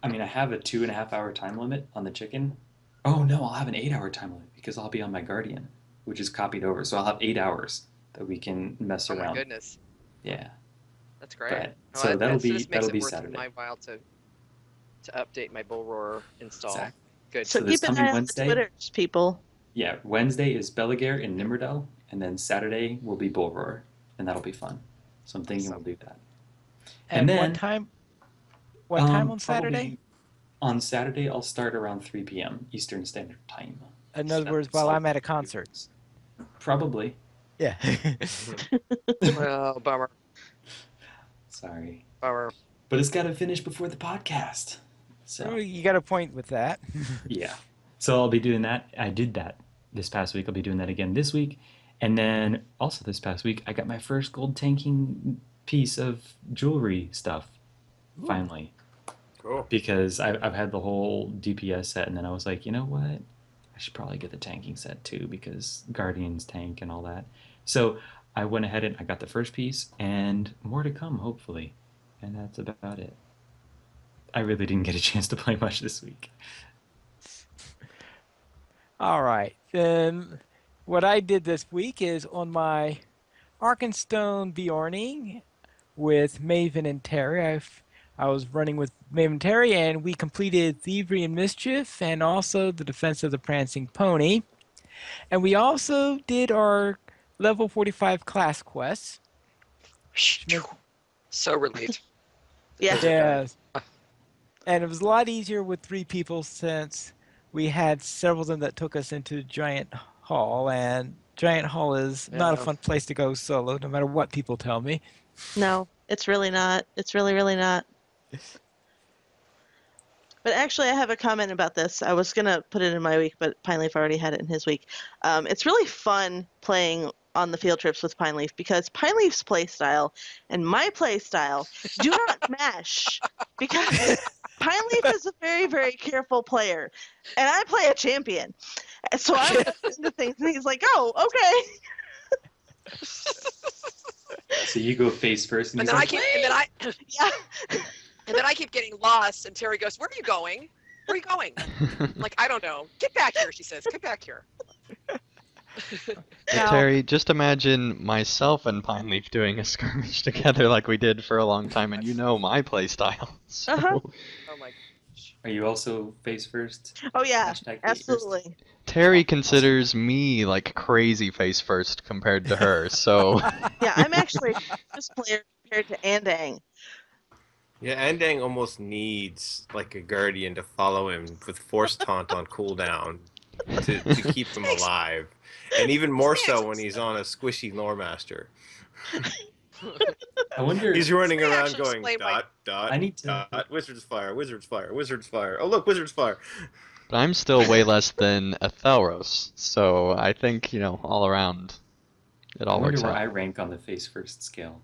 I mean I have a 2.5 hour time limit on the chicken. Oh no, I'll have an 8 hour time limit because I'll be on my Guardian, which is copied over. So I'll have 8 hours that we can mess Oh my around. goodness. Yeah. That's great. But Oh, so that'll this makes be it worth Saturday. my while to update my Bull Roar install. Exactly. Good. So So this keep an coming eye on the Wednesday? Twitters, people. Yeah, Wednesday is Belliger in Nimmerdale, and then Saturday will be Bull Roar, and that'll be fun. So I'm thinking Awesome. we'll do that. And then, what time? What time on Saturday? Probably on Saturday, I'll start around 3 p.m. Eastern Standard Time. In So other words, while I'm at a concert. Probably. Yeah. Well, bummer. Sorry. Bummer. But it's got to finish before the podcast. So, Well, you got a point with that. yeah. So I'll be doing that. I did that this past week. I'll be doing that again this week. And then also this past week, I got my first gold tanking piece of jewelry stuff. Ooh. Finally. Cool. Because I've had the whole DPS set, and then I was like, you know what? I should probably get the tanking set too, because Guardians tank and all that. So I went ahead and I got the first piece, and more to come, hopefully. And that's about it. I really didn't get a chance to play much this week. All right. Then what I did this week is on my Arkenstone Bjorning with Maven and Terry. I was running with Maven and Terry, and we completed Thievery and Mischief and also the Defense of the Prancing Pony. And we also did our level 45 class quests. So relieved. Yeah. Yes. And it was a lot easier with 3 people since we had several of them that took us into Giant Hall, and Giant Hall is not a Yeah. fun place to go solo, no matter what people tell me. No, it's really not. It's really, really not. But actually, I have a comment about this. I was going to put it in my week, but Pineleaf already had it in his week. It's really fun playing on the field trips with Pineleaf because Pineleaf's playstyle and my playstyle do not mesh because Pineleaf is a very, very careful player, and I play a champion. So I'm listening to things, and he's like, "Oh, okay." So you go face first, and And he's then I like, keep, Yeah. and then I keep getting lost, and Terry goes, "Where are you going? Where are you going?" I'm like, I don't know. Get back here, she says. Get back here. Now- Terry, just imagine myself and Pineleaf doing a skirmish together like we did for a long time, and you know my playstyle. So Uh-huh. Oh my. "Are you also face first?" Oh yeah, Hashtag face first. absolutely. Terry considers me like crazy face first compared to her, so Yeah, I'm actually a focus player compared to Andang. Yeah, Andang almost needs like a guardian to follow him with force taunt on cooldown to keep him alive. And even more so when he's on a squishy lore master. I wonder. He's running Let me around actually going explain why- dot I need to. dot wizard's fire, wizard's fire, wizard's fire. Oh look, wizard's fire. but I'm still way less than a Thalros, so I think, all around it I all wonder works where out. I rank on the face first scale.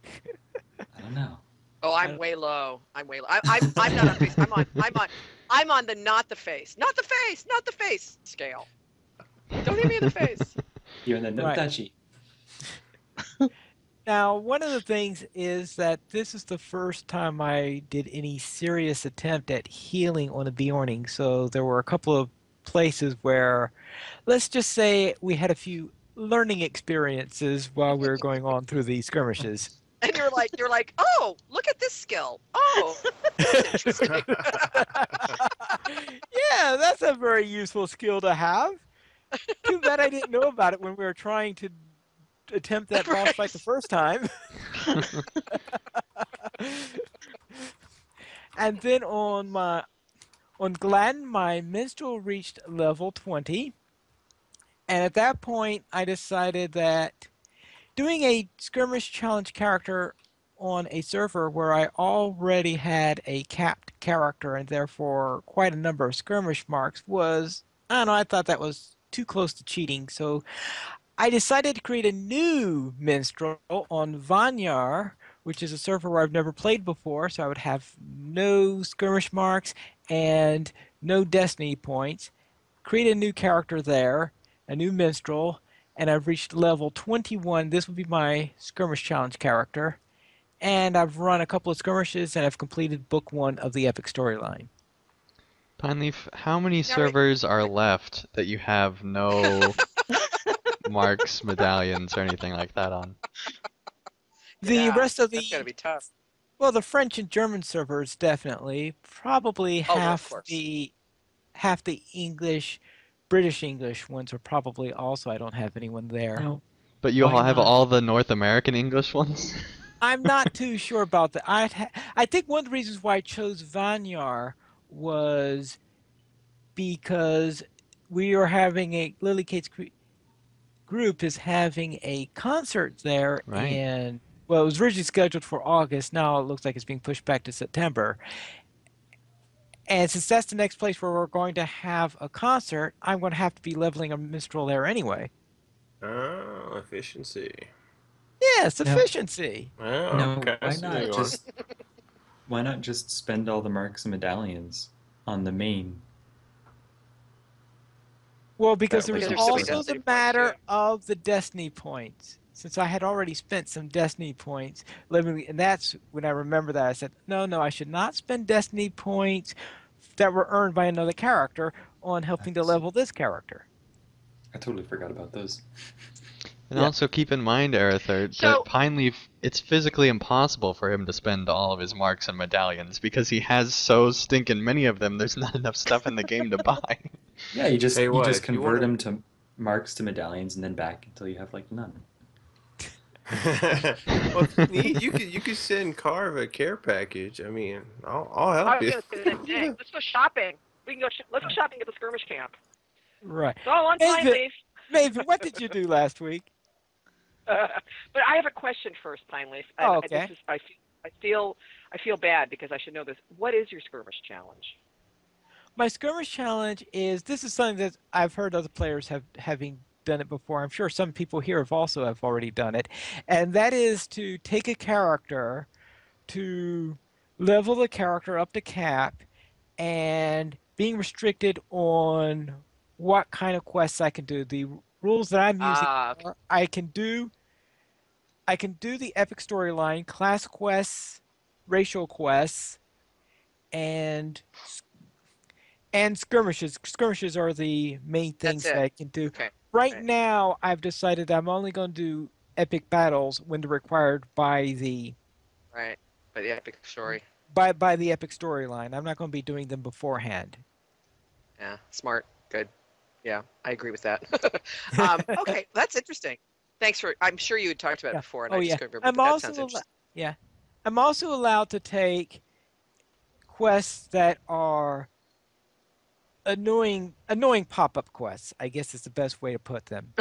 I don't know. Oh, I'm way low. I'm way low. I'm not on face. I'm on the not the face scale. Don't hit me in the face. You're in the no Right. touchy. Now, one of the things is that this is the first time I did any serious attempt at healing on a Bjorning. So there were a couple of places where, let's just say, we had a few learning experiences while we were going on through these skirmishes. And you're like, oh, look at this skill. Oh, that's interesting. Yeah, that's a very useful skill to have. Too bad I didn't know about it when we were trying to attempt that boss fight the Right. first time. And then on Glenn, my minstrel reached level 20. And at that point, I decided that doing a skirmish challenge character on a server where I already had a capped character and therefore quite a number of skirmish marks was, I don't know, I thought that was too close to cheating. So I decided to create a new minstrel on Vanyar, which is a server where I've never played before, so I would have no skirmish marks and no destiny points. Create a new character there, a new minstrel, and I've reached level 21. This would be my skirmish challenge character. And I've run a couple of skirmishes and I've completed book one of the epic storyline. Pineleaf, how many Now, wait. servers are left that you have no marks, medallions, or anything like that on? The Yeah, rest of that's the gonna be tough. well, the French and German servers definitely. Probably Oh, well, of course. half the English, British English ones are probably also. I don't have anyone there. Now, But you why all have not? all the North American English ones? I'm not too sure about that. I think one of the reasons why I chose Vanyar was because we are having a Lily Kate's group is having a concert there Right. in well, it was originally scheduled for August. Now it looks like it's being pushed back to September. And since that's the next place where we're going to have a concert, I'm going to have to be leveling a minstrel there anyway. Oh, efficiency. Yes, Now, efficiency. Oh, now, okay, I see where you are. why not just spend all the marks and medallions on the main? Well, because That there way was Because you there's so could many also spend. the destiny points too. matter of the destiny points. Since I had already spent some destiny points leveling, and that's when I remember that I said, no, no, I should not spend destiny points that were earned by another character on helping to That's, level this character. I totally forgot about those. And Yeah. also keep in mind, Arether, that So, Pineleaf, it's physically impossible for him to spend all of his marks and medallions because he has so stinking many of them, there's not enough stuff in the game to buy. Yeah, you Tell just you you what, just if you convert want them to marks to medallions and then back until you have like none. to, well, if you need, you could send Carve a care package. I mean, I'll I help was you. gonna say the same thing. Let's go shopping. We can go. Let's go shopping at the skirmish camp. Right. It's all on Pine Maven, Leaf. Maven, what did you do last week? But I have a question first, Pine Leaf. And Oh, this okay. is I feel bad because I should know this. What is your skirmish challenge? My skirmish challenge is this is something that I've heard other players having done it before. I'm sure some people here have already done it, and that is to take a character to level the character up to cap and being restricted on what kind of quests I can do. The rules that I'm using Okay. are I can do the epic storyline, class quests, racial quests, and skirmishes. Skirmishes are the main That's things that it. I can do. Okay. Right Right. now, I've decided I'm only going to do epic battles when they're required Right. But the epic story. by the epic storyline. I'm not going to be doing them beforehand. Yeah. Smart. Good. Yeah, I agree with that. Okay, that's interesting. Thanks for. I'm sure you had talked about it Yeah. before, and Oh I yeah. just couldn't remember. I'm But that also sounds interesting. yeah. I'm also allowed to take quests that are annoying pop-up quests. I guess is the best way to put them.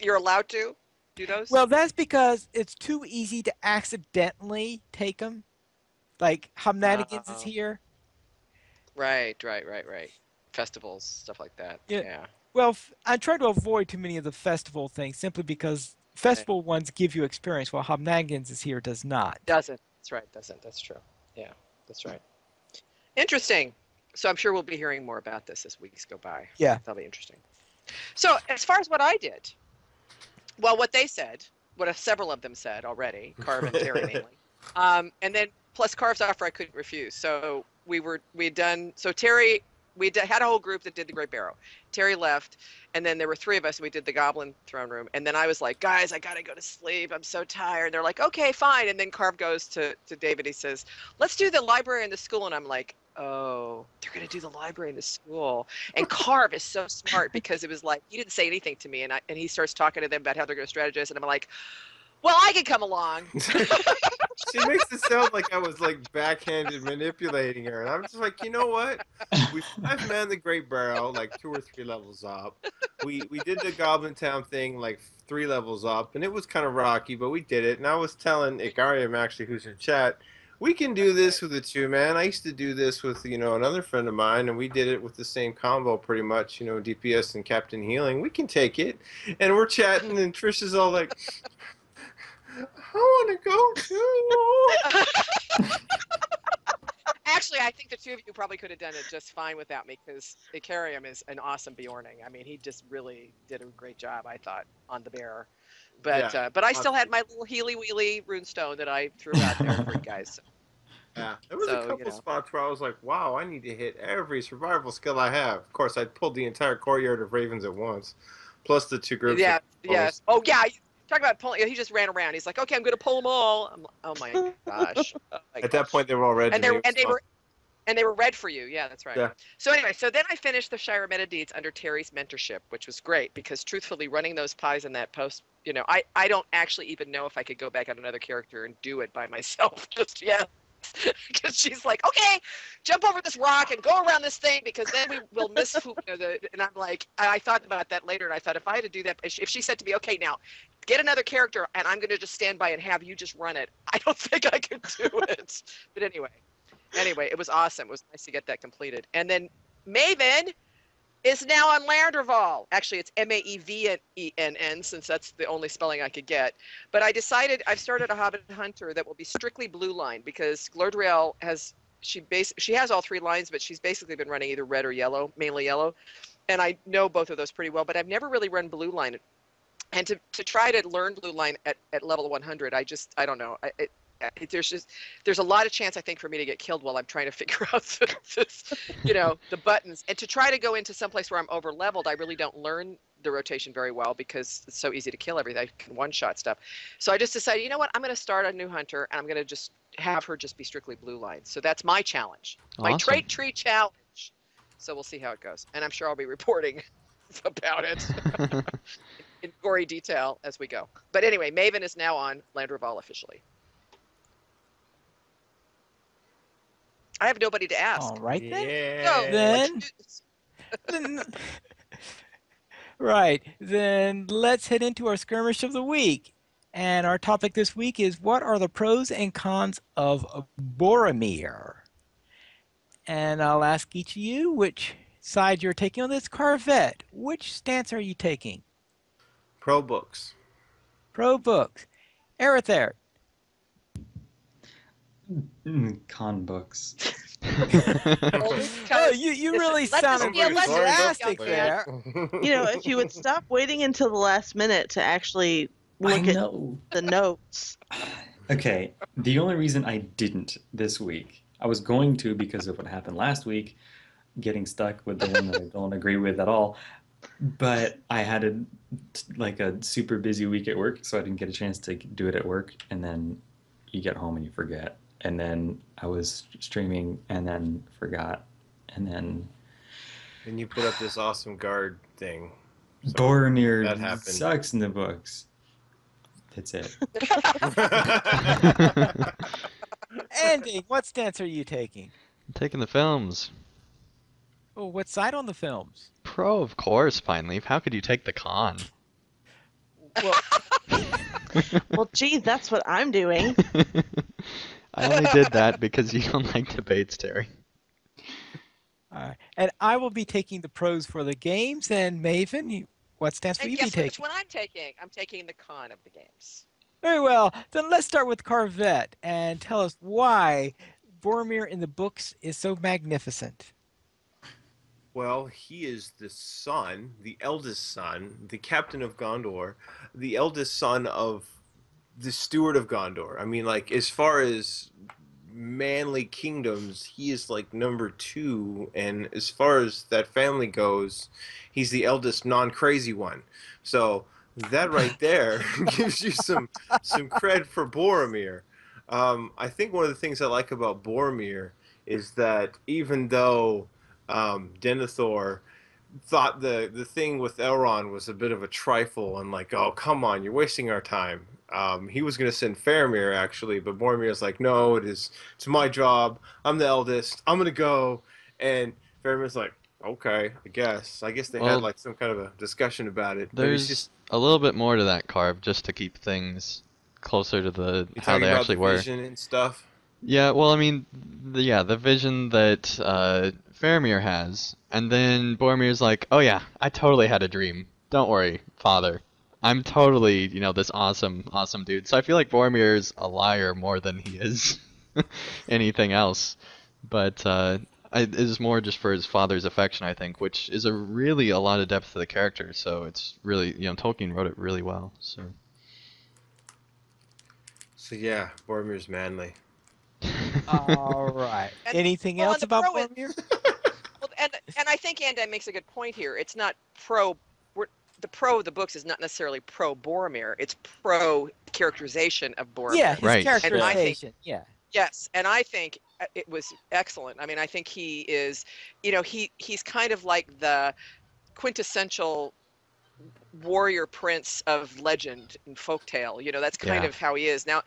You're allowed to do those. Well, that's because it's too easy to accidentally take them. Like Hamnanigans is Oh, here. right. Festivals, stuff like that. Yeah. Yeah. Well, I try to avoid too many of the festival things simply because Right. festival ones give you experience, while Hamnagans is here does not. Doesn't. That's right. Doesn't. That's true. Yeah. That's right. Interesting. So I'm sure we'll be hearing more about this as weeks go by. Yeah. That'll be interesting. So as far as what I did, well, what they said what several of them said already, Carve and Terry mainly. And then plus Carve's offer I couldn't refuse. So we'd done so Terry had a whole group that did the Great Barrow. Terry left, and then there were three of us. And we did the Goblin Throne Room, and then I was like, guys, I gotta go to sleep. I'm so tired. They're like, okay, fine. And then Carve goes to David. He says, let's do the library and the school. And I'm like, oh, they're gonna do the library and the school. And Carve is so smart because it was like he didn't say anything to me, and he starts talking to them about how they're gonna strategize, and I'm like, well, I can come along. She makes it sound like I was like backhanded manipulating her, and I'm just like, you know what? We five-man the Great Barrel like 2 or 3 levels up. We did the Goblin Town thing like 3 levels up, and it was kind of rocky, but we did it. And I was telling Ikariam actually, who's in chat, we can do this with a 2-man. I used to do this with another friend of mine, and we did it with the same combo pretty much. DPS and Captain Healing. We can take it, and we're chatting, and Trish is all like, I want to go too. Actually, I think the two of you probably could have done it just fine without me because Ikariam is an awesome Bjorning. I mean, he just really did a great job, I thought, on the bear. But Yeah, but I still had my little Healy Wheely runestone that I threw out there for you guys. Yeah, there was So, a couple spots where I was like, wow, I need to hit every survival skill I have. Of course, I pulled the entire courtyard of ravens at once, plus the 2 groups. Yeah, of yes. Oh, yeah. Talk about pulling. He just ran around. He's like, okay, I'm going to pull them all. Oh my gosh. Oh my At that point, they were all red. And they were red for you. Yeah, that's right. Yeah. So anyway, so then I finished the Shire Meta Deeds under Terry's mentorship, which was great because truthfully, running those pies in that post, I don't actually even know if I could go back on another character and do it by myself just yet. Because she's like, okay, jump over this rock and go around this thing because then we will miss who. And I'm like, I thought about that later, and I thought if I had to do that, if she said to me, okay, now get another character, and I'm going to just stand by and have you just run it, I don't think I could do it. But anyway, it was awesome. It was nice to get that completed. And then Maven is now on Landreval. Actually, it's Maevennn since that's the only spelling I could get. But I decided I've started a Hobbit Hunter that will be strictly blue line because Glordriel she has all 3 lines, but she's basically been running either red or yellow, mainly yellow. And I know both of those pretty well, but I've never really run blue line. And to try to learn blue line at level 100, I don't know. There's a lot of chance I think for me to get killed while I'm trying to figure out the buttons, and to try to go into some place where I'm over leveled. I really don't learn the rotation very well because it's so easy to kill everything. I can one-shot stuff. So I just decided, you know what, I'm going to start a new hunter and I'm going to just have her just be strictly blue line. So that's my challenge, my trait tree challenge. So we'll see how it goes, and I'm sure I'll be reporting about it in gory detail as we go. But anyway, Maven is now on Landreval officially. I have nobody to ask. All right then. Yeah. Then right. Then let's head into our skirmish of the week. And our topic this week is what are the pros and cons of Boromir? And I'll ask each of you which side you're taking on this. Carvette, which stance are you taking? Pro books. Pro books. Arether. Con books. Oh, you really sounded enthusiastic there. If you would stop waiting until the last minute to actually look at the notes. Okay, the only reason I didn't this week, I was going to because of what happened last week, getting stuck with the one that I don't agree with at all. But I had a super busy week at work, so I didn't get a chance to do it at work. And then you get home and you forget. And then I was streaming and then forgot. And then... And you put up this awesome guard thing. So Boromir sucks in the books. That's it. Andy, what stance are you taking? I'm taking the films. Oh, what side on the films? Pro, of course, Pineleaf. How could you take the con? Well, well, geez, that's what I'm doing. I only did that because you don't like debates, Terry. All right. And I will be taking the pros for the games. And Maven, what stance will you be taking? Which one I'm taking? I'm taking the con of the games. Very well. Then let's start with Carvette and tell us why Boromir in the books is so magnificent. Well, he is the son, the eldest son, the captain of Gondor, the eldest son of the steward of Gondor. I mean, like as far as manly kingdoms, he is like number two, and as far as that family goes, he's the eldest non-crazy one. So that right there gives you some cred for Boromir. I think one of the things I like about Boromir is that even though Denethor thought the thing with Elrond was a bit of a trifle and like, oh come on, you're wasting our time. He was going to send Faramir actually, but Boromir's like, no, it's my job. I'm the eldest. I'm going to go. And Faramir's like, okay, I guess. I guess they had Well, like some kind of a discussion about it, but it's there's just a little bit more to that carve just to keep things closer to you're how talking they about actually the were. vision and stuff. Yeah, well, I mean, the vision that Faramir has, and then Boromir's like, "Oh yeah, I totally had a dream. Don't worry, father. I'm totally, this awesome, awesome dude." So I feel like Boromir's a liar more than he is anything else. But it is more just for his father's affection, I think, which is really a lot of depth to the character. So it's really, Tolkien wrote it really well. So. So yeah, Boromir's manly. All right. And Anything well, and else the about pro is Boromir? well, and I think Andan makes a good point here. It's not pro. The pro of the books is not necessarily pro Boromir. It's pro characterization of Yeah, Boromir. his Right. And I think characterization. Yeah. yes, and I think it was excellent. I mean, I think he is, he's kind of like the quintessential warrior prince of legend and folktale. That's kind Yeah. of how he is. Now,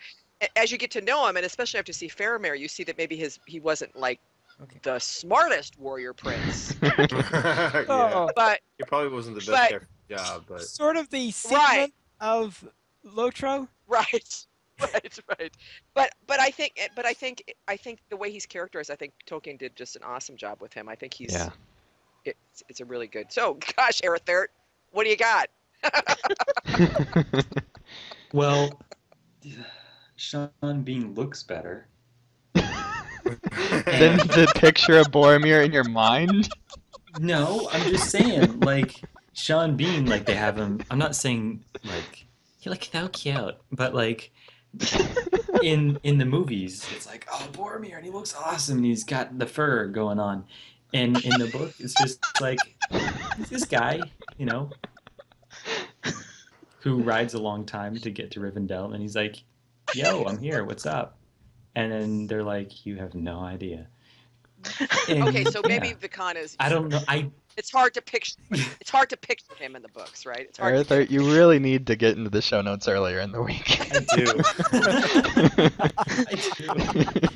as you get to know him, and especially after you see Faramir, you see that maybe he wasn't like Okay. the smartest warrior prince, Yeah, Oh, but he probably wasn't the best but at the job, but sort of the right, Sigmund of Lotro. right, right. But I think the way he's characterized, I think Tolkien did just an awesome job with him. I think Yeah. it's a really good. So, gosh, Erithert, what do you got? Well, Sean Bean looks better. Then the picture of Boromir in your mind? No, I'm just saying, like, Sean Bean, like, they have him. I'm not saying, like, he looks so cute, but, like, in the movies, it's like, oh, Boromir, and he looks awesome, and he's got the fur going on. And in the book, it's just like, he's this guy, you know, who rides a long time to get to Rivendell, and he's like, yo, I'm here, what's up? And then they're like, you have no idea. And, Okay, so maybe yeah, the con is I don't know. it's hard to picture. It's hard to picture him in the books, right? It's hard to Arthur, get him. you really need to get into the show notes earlier in the week. I do. I do.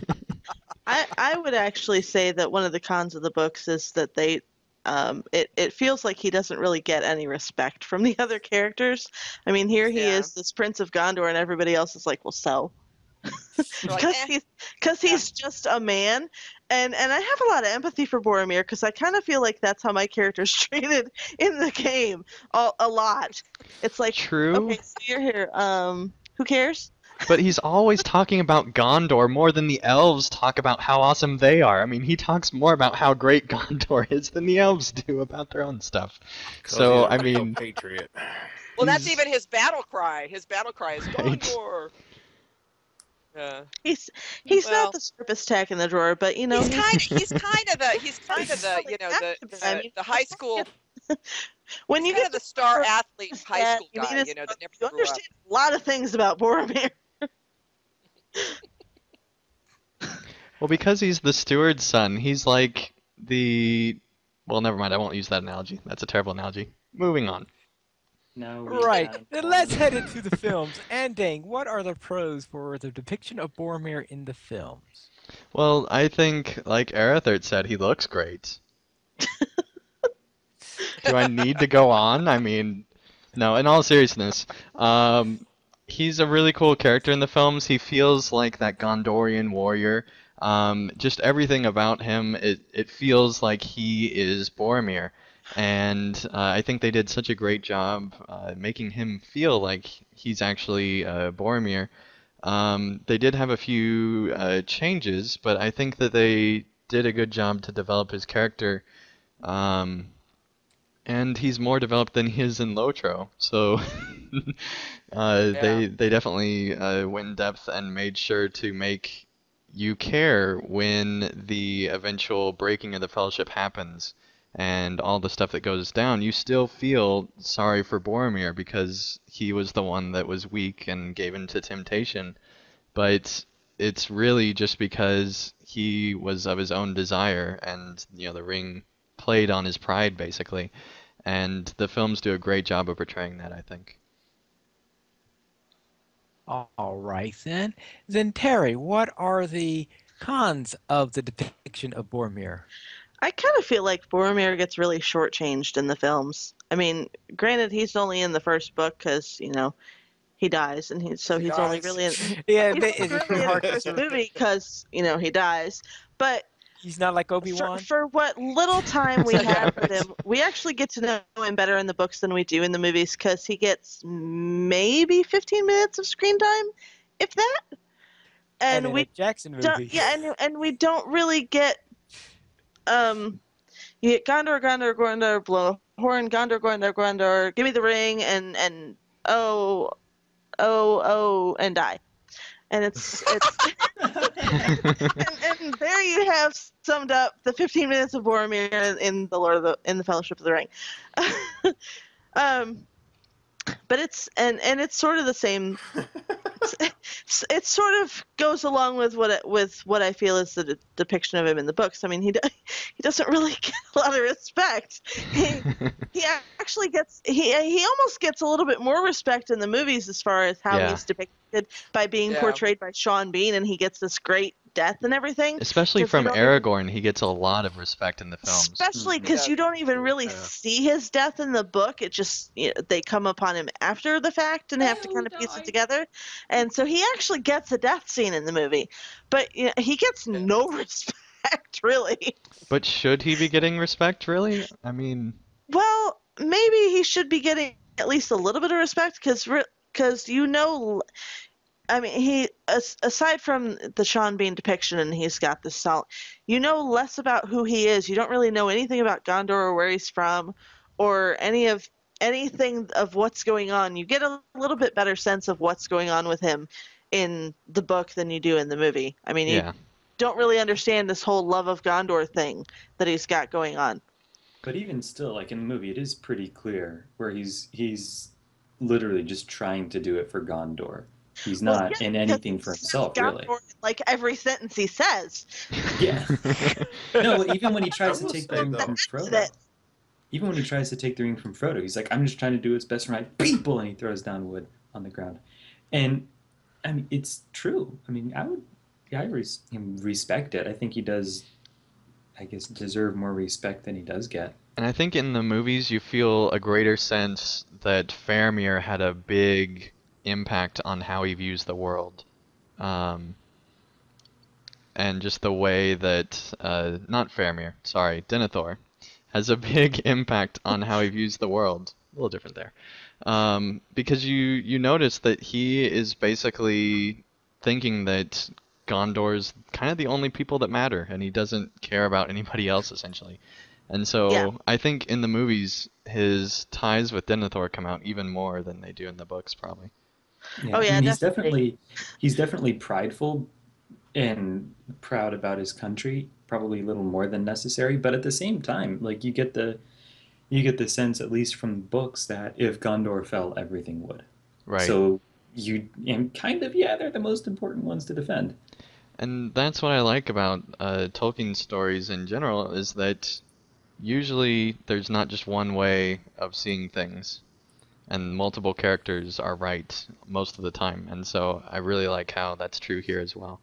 I would actually say that one of the cons of the books is that it feels like he doesn't really get any respect from the other characters. I mean, here he Yeah. is, this Prince of Gondor, and everybody else is like, well, so. They're like, Because he's just a man, and I have a lot of empathy for Boromir because I kind of feel like that's how my character's treated in the game a lot. It's like, True, okay, so you're here. Who cares? but he's always talking about Gondor more than the elves talk about how awesome they are. I mean, he talks more about how great Gondor is than the elves do about their own stuff. So, he's a I real mean, patriot. well, that's he's- even his battle cry. His battle cry is Right. Gondor. He's Well, not the sharpest tack in the drawer, but you know he's kind of the I mean, the high school. when you He's kind get of the star athlete high that, school you need guy, to- that never you grew up. understand a lot of things about Boromir. well, because he's the steward's son, he's like well, never mind, I won't use that analogy. That's a terrible analogy. Moving on. No, Right. Then let's head into the films. And Dang, what are the pros for the depiction of Boromir in the films? Well, I think, like Arathert said, he looks great. Do I need to go on? I mean, no, in all seriousness, he's a really cool character in the films. He feels like that Gondorian warrior. Just everything about him, it feels like he is Boromir. And I think they did such a great job making him feel like he's actually Boromir. They did have a few changes, but I think that they did a good job to develop his character. And he's more developed than he is in Lotro. So Yeah. They definitely went in depth and made sure to make you care when the eventual breaking of the fellowship happens and all the stuff that goes down. You still feel sorry for Boromir because he was the one that was weak and gave in to temptation, but it's really just because he was of his own desire, and the ring played on his pride basically, and the films do a great job of portraying that, I think. All right then. Then Terry, what are the cons of the depiction of Boromir? I kind of feel like Boromir gets really shortchanged in the films. I mean, granted, he's only in the first book because he dies, and Because he he's only dies. really Yeah, he's only is it too really in the hard to first sort of? movie because he dies. But He's not like for Obi-Wan? for what little time we Yeah, have with right. him, we actually get to know him better in the books than we do in the movies because he gets maybe 15 minutes of screen time, if that. And And in a we Jackson don't, movie. yeah, and we don't really get um you get Gondor, Gondor, Gondor, blow a horn, Gondor, Gondor, Gondor, give me the ring, and oh, oh, and die. And it's and there you have summed up the 15 minutes of Boromir in the Fellowship of the Ring. um, but it's sort of the same. It sort of goes along with what I feel is the depiction of him in the books. I mean, he doesn't really get a lot of respect. He actually he almost gets a little bit more respect in the movies as far as how Yeah, he's depicted by being Yeah. portrayed by Sean Bean, and he gets this great death and everything especially because you from don't even Aragorn, he gets a lot of respect in the films. especially He because does. you don't even really Yeah. see his death in the book. It just they come upon him after the fact and have to Who kind of piece it died? together. And so he actually gets a death scene in the movie, but he gets Yeah. no respect really. But should he be getting respect, really? I mean, Well, maybe he should be getting at least a little bit of respect because I mean, aside from the Sean Bean depiction, and he's got this solid, less about who he is. You don't really know anything about Gondor or where he's from, or anything of what's going on. You get a little bit better sense of what's going on with him in the book than you do in the movie. I mean, you yeah. don't really understand this whole love of Gondor thing that he's got going on. But even still, like in the movie, it is pretty clear where he's literally just trying to do it for Gondor. He's Well, not yeah, in because anything he for says himself, really. Gondor in like every sentence he says. Yeah. No, even when he I tries to will take the say ring though, from That's Frodo, it. even when he tries to take the ring from Frodo, he's like, "I'm just trying to do what's best for my people," and he throws down wood on the ground. And I mean, it's true. I mean, I respect it. I think he does, I guess, deserve more respect than he does get. And I think in the movies you feel a greater sense that Faramir had a big impact on how he views the world. Um, and just the way that, not Faramir, sorry, Denethor, has a big impact on how he views the world. A little different there. Because you notice that he is basically thinking that Gondor's kind of the only people that matter, and he doesn't care about anybody else essentially. And Yeah. so I think in the movies his ties with Denethor come out even more than they do in the books, probably. Yeah, Oh I yeah, mean, definitely. he's definitely prideful and proud about his country, probably a little more than necessary. But at the same time, like you get the sense, at least from the books, that if Gondor fell, everything would. Right. So you and kind of yeah, they're the most important ones to defend. And that's what I like about Tolkien stories in general, is that usually there's not just one way of seeing things, and multiple characters are right most of the time. And so I really like how that's true here as well.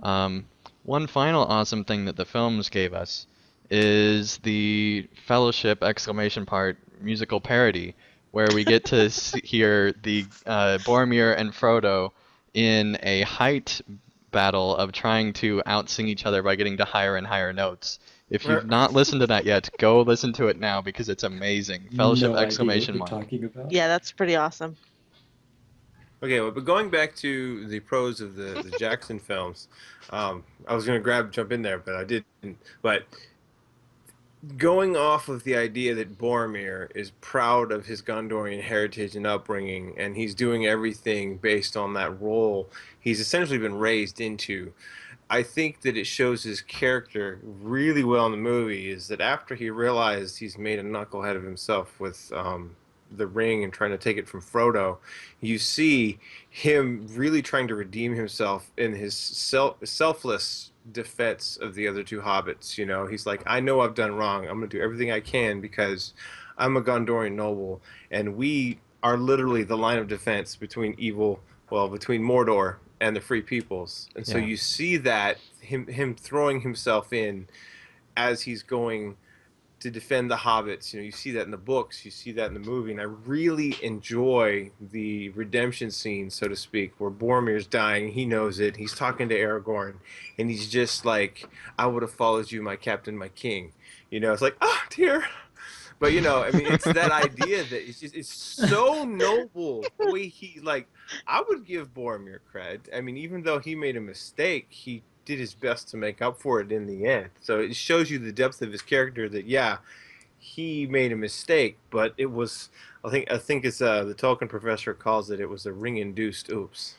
Um, One final awesome thing that the films gave us is the Fellowship exclamation part musical parody, where we get to hear the Boromir and Frodo in a height battle of trying to outsing each other by getting to higher and higher notes. If you've not listened to that yet, go listen to it now because it's amazing. Fellowship No idea what exclamation you're mark. talking about. Yeah, that's pretty awesome. Okay, well, but going back to the pros of the Jackson films, I was gonna jump in there, but I didn't. But going off of the idea that Boromir is proud of his Gondorian heritage and upbringing, and he's doing everything based on that role he's essentially been raised into. I think that it shows his character really well in the movie is that after he realized he's made a knucklehead of himself with the ring and trying to take it from Frodo, you see him really trying to redeem himself in his selfless defense of the other two hobbits. You know, he's like, I know I've done wrong. I'm going to do everything I can because I'm a Gondorian noble, and we are literally the line of defense between evil, well, between Mordor and the Free Peoples. And so Yeah. you see that him throwing himself in as he's going to defend the hobbits. You know, you see that in the books, you see that in the movie, and I really enjoy the redemption scene, so to speak, where Boromir's dying, he knows it, he's talking to Aragorn, and he's just like, I would have followed you, my captain, my king. You know, it's like, oh dear. But you know, I mean, it's that idea that it's so noble the way he like. I would give Boromir cred. I mean, even though he made a mistake, he did his best to make up for it in the end. So it shows you the depth of his character. That yeah, he made a mistake, but it was. I think it's the Tolkien professor calls it. It was a ring-induced oops.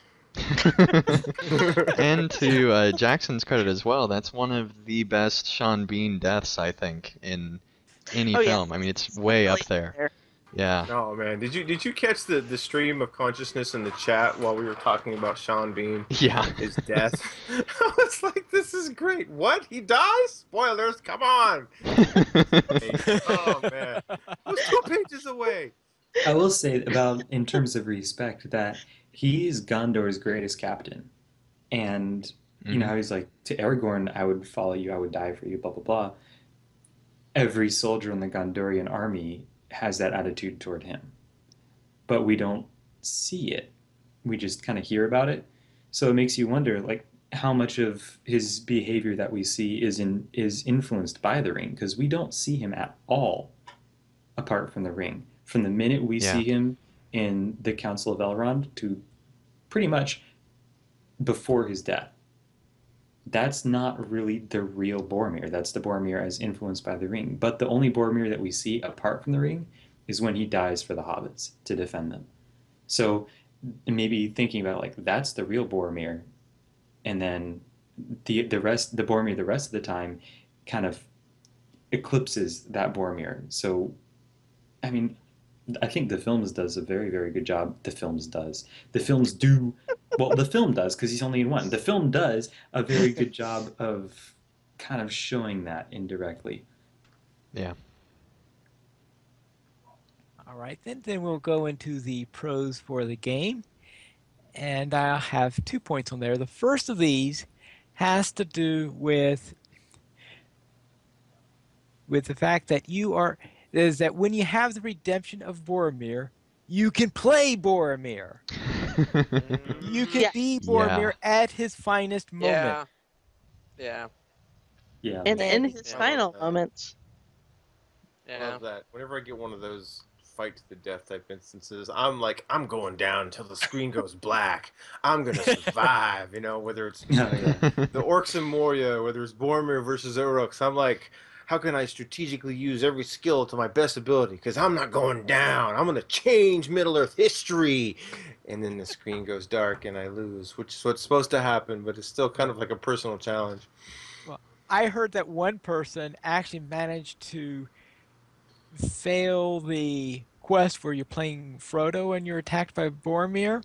And to Jackson's credit as well, that's one of the best Sean Bean deaths, I think, in any Oh yeah, film. I mean, it's he's way up really there. Yeah. Oh man, did you catch the stream of consciousness in the chat while we were talking about Sean Bean? Yeah. His death. I was like, this is great. What? He dies? Spoilers, come on. Oh man. I was 2 pages away. I will say about in terms of respect that he's Gondor's greatest captain, and you know how he's like to Aragorn, I would follow you, I would die for you, blah blah blah. Every soldier in the Gondorian army has that attitude toward him, but we don't see it. We just kind of hear about it. So it makes you wonder, like, how much of his behavior that we see is influenced by the ring, because we don't see him at all apart from the ring. From the minute we Yeah. see him in the Council of Elrond to pretty much before his death, that's not really the real Boromir. That's the Boromir as influenced by the ring. But the only Boromir that we see apart from the ring is when he dies for the hobbits to defend them. So maybe thinking about like that's the real Boromir, and then the rest, the Boromir the rest of the time, kind of eclipses that Boromir. So I mean, I think the films does a very, very good job. The films does. The films do. Well, the film does because he's only in one. The film does a very good job of kind of showing that indirectly. Yeah. All right, then we'll go into the pros for the game. And I'll have 2 points on there. The first of these has to do with the fact that is that when you have the redemption of Boromir, you can play Boromir. You can Yeah. be Yeah. Boromir at his finest moment. Yeah. Yeah. And in And- his Yeah. final moments. Yeah. Love that. Whenever I get one of those fight to the death type instances, I'm like, I'm going down until the screen goes black. I'm gonna survive. You know, whether it's Oh, yeah. the orcs in Moria, whether it's Boromir versus Uruks, I'm like, how can I strategically use every skill to my best ability? Because I'm not going down. I'm gonna change Middle Earth history. And then the screen goes dark and I lose, which is what's supposed to happen, but it's still kind of like a personal challenge. Well, I heard that one person actually managed to fail the quest where you're playing Frodo and you're attacked by Boromir.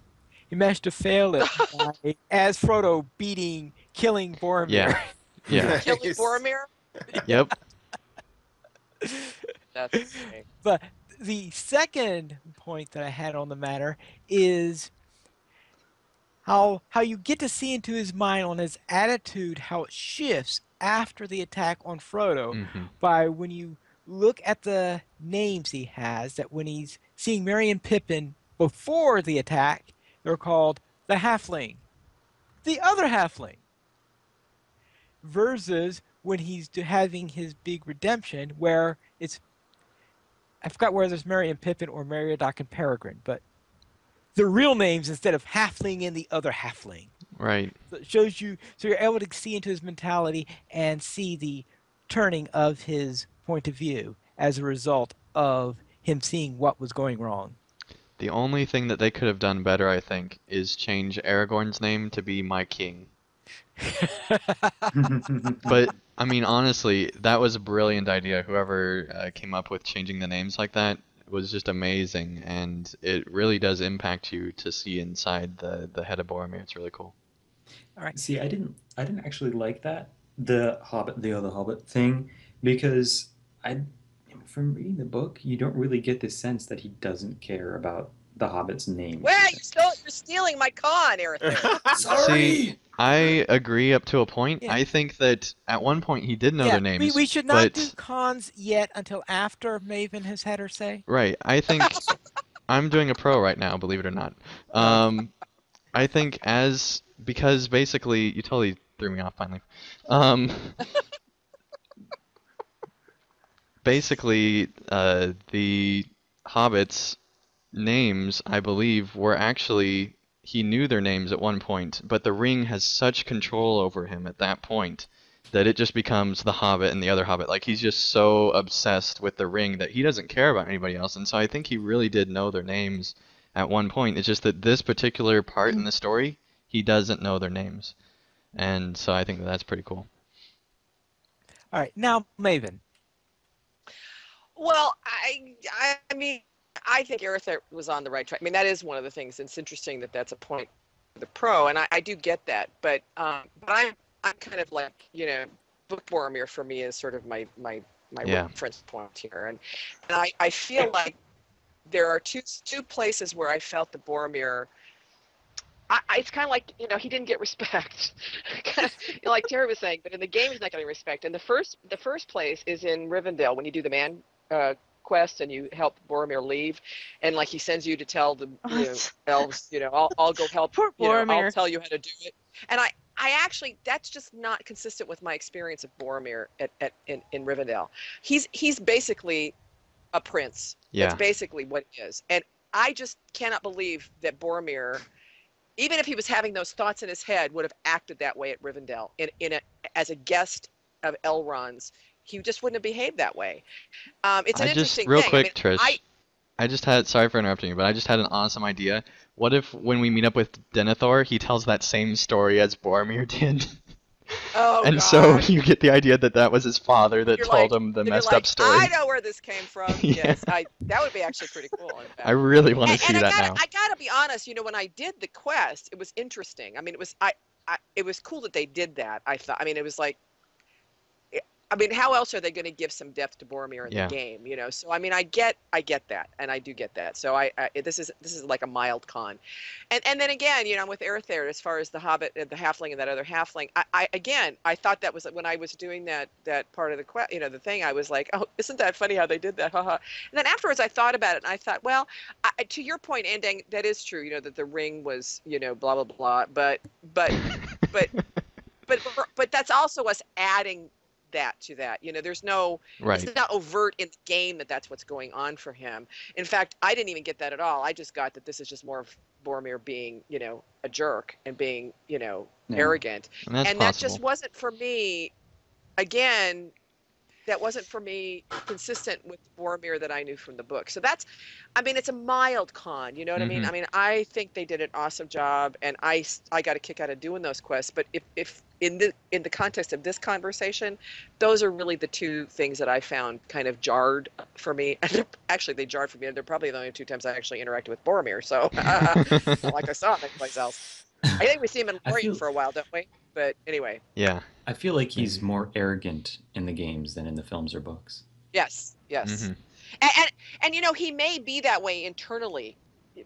He managed to fail it as Frodo killing Boromir. Yeah. Yeah. Killing Nice. Boromir? Yep. That's insane. But the second point that I had on the matter is how you get to see into his mind on his attitude, how it shifts after the attack on Frodo by when you look at the names he has, that when he's seeing Merry and Pippin before the attack, they're called the Halfling, the other Halfling, versus when he's having his big redemption where it's, I forgot whether it's Merry and Pippin or Meriadoc and Peregrine, but the real names instead of Halfling and the other Halfling. Right. So it shows you, so you're able to see into his mentality and see the turning of his point of view as a result of him seeing what was going wrong. The only thing that they could have done better, I think, is change Aragorn's name to be My King. But I mean, honestly, that was a brilliant idea. Whoever came up with changing the names like that was just amazing, and it really does impact you to see inside the head of Boromir. It's really cool. All right. See, I didn't actually like that the other Hobbit thing because I from reading the book, you don't really get the sense that he doesn't care about the Hobbit's names. Well, you're stealing my con, Eric. See, I agree up to a point. Yeah. I think that at one point he did know Yeah, their names, we should not do but cons yet until after Maven has had her say. right, I think I'm doing a pro right now, believe it or not. I think because basically you totally threw me off finally. Basically, the hobbits' names, I believe, were actually he knew their names at one point, but the ring has such control over him at that point that it just becomes the Hobbit and the other Hobbit. Like he's just so obsessed with the ring that he doesn't care about anybody else. And so I think he really did know their names at one point. It's just that this particular part in the story, he doesn't know their names. And so I think that's pretty cool. All right, now Maven. Well, I mean, I think Aretha was on the right track. I mean, that is one of the things. It's interesting that that's a point for the pro, and I do get that. But I'm kind of like, Book Boromir for me is sort of my reference point here, and I feel like there are two places where I felt the Boromir. It's kind of like, he didn't get respect, like Terry was saying, but in the game he's not getting respect. And the first place is in Rivendell when you do the man quest and you help Boromir leave, and like he sends you to tell the elves, I'll go help. Poor Boromir. I'll tell you how to do it. And I actually, that's just not consistent with my experience of Boromir in Rivendell. He's basically a prince. Yeah. That's basically what he is. And I just cannot believe that Boromir, even if he was having those thoughts in his head, would have acted that way at Rivendell. As a guest of Elrond's, he just wouldn't have behaved that way. It's an interesting real thing. quick, Trish. I just had, sorry for interrupting you, but I just had an awesome idea. What if when we meet up with Denethor, he tells that same story as Boromir did? Oh, and God. so you get the idea that that was his father that You're told like- him the Then you're messed like, up story. I know where this came from. Yeah. Yes, that would be actually pretty cool. In fact. I really want to And see that now. I gotta be honest. When I did the quest, it was interesting. I mean, it was cool that they did that. I thought. I mean, it was like. I mean, how else are they going to give some depth to Boromir in Yeah. the game? So I mean, I get that, and I do get that. So this is like a mild con, and then again, I'm with Erethair as far as the Hobbit, the Halfling, and that other Halfling. I thought that was when I was doing that part of the the thing. I was like, oh, isn't that funny how they did that? Haha. And then afterwards, I thought about it, and I thought, well, to your point, Andang, that is true. That the ring was, blah blah blah. But that's also us adding that to that. There's no, Right. It's not overt in the game that that's what's going on for him. In fact, I didn't even get that at all. I just got that this is just more of Boromir being, a jerk and being, arrogant. And that's And possible. that just wasn't for me. Again, that wasn't for me consistent with Boromir that I knew from the book. So that's, I mean, it's a mild con, you know what I mean? Mhm. I mean, I think they did an awesome job, and I got a kick out of doing those quests. But if in the context of this conversation, those are really the two things that I found kind of jarred for me. And actually, they jarred for me. They're probably the only two times I actually interacted with Boromir. So, not like I saw him anyplace else. I think we see him in Lorien for a while, don't we? But anyway. Yeah. I feel like he's more arrogant in the games than in the films or books. Yes. Mhm. And he may be that way internally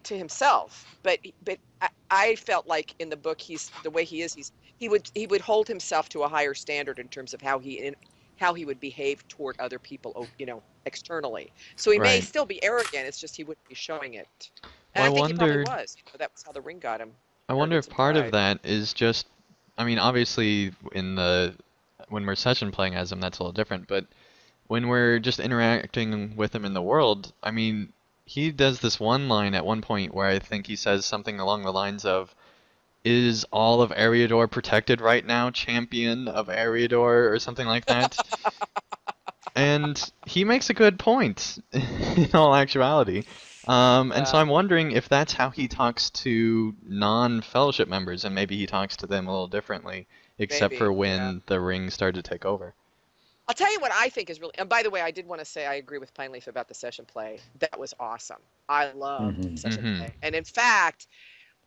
to himself, but I felt like in the book the way he is, he would hold himself to a higher standard in terms of how he would behave toward other people, externally. So he may Right. still be arrogant. It's just he wouldn't be showing it. And Well, I I think he probably wonder- was. That was how the ring got him. I wonder if Arrogance and part of pride. that is just, I mean, obviously when we're session playing as him, that's a little different, but when we're just interacting with him in the world, I mean, he does this one line at one point where I think he says something along the lines of, "Is all of Eriador protected right now, champion of Eriador?" or something like that. And he makes a good point in all actuality. And so Yeah, I'm wondering if that's how he talks to non-fellowship members, and maybe he talks to them a little differently, except for Maybe, yeah. when the ring started to take over. I'll tell you what I think is really, and by the way, I did want to say I agree with Pineleaf about the session play. That was awesome. I loved Hmm. session Mm-hmm. play. And in fact,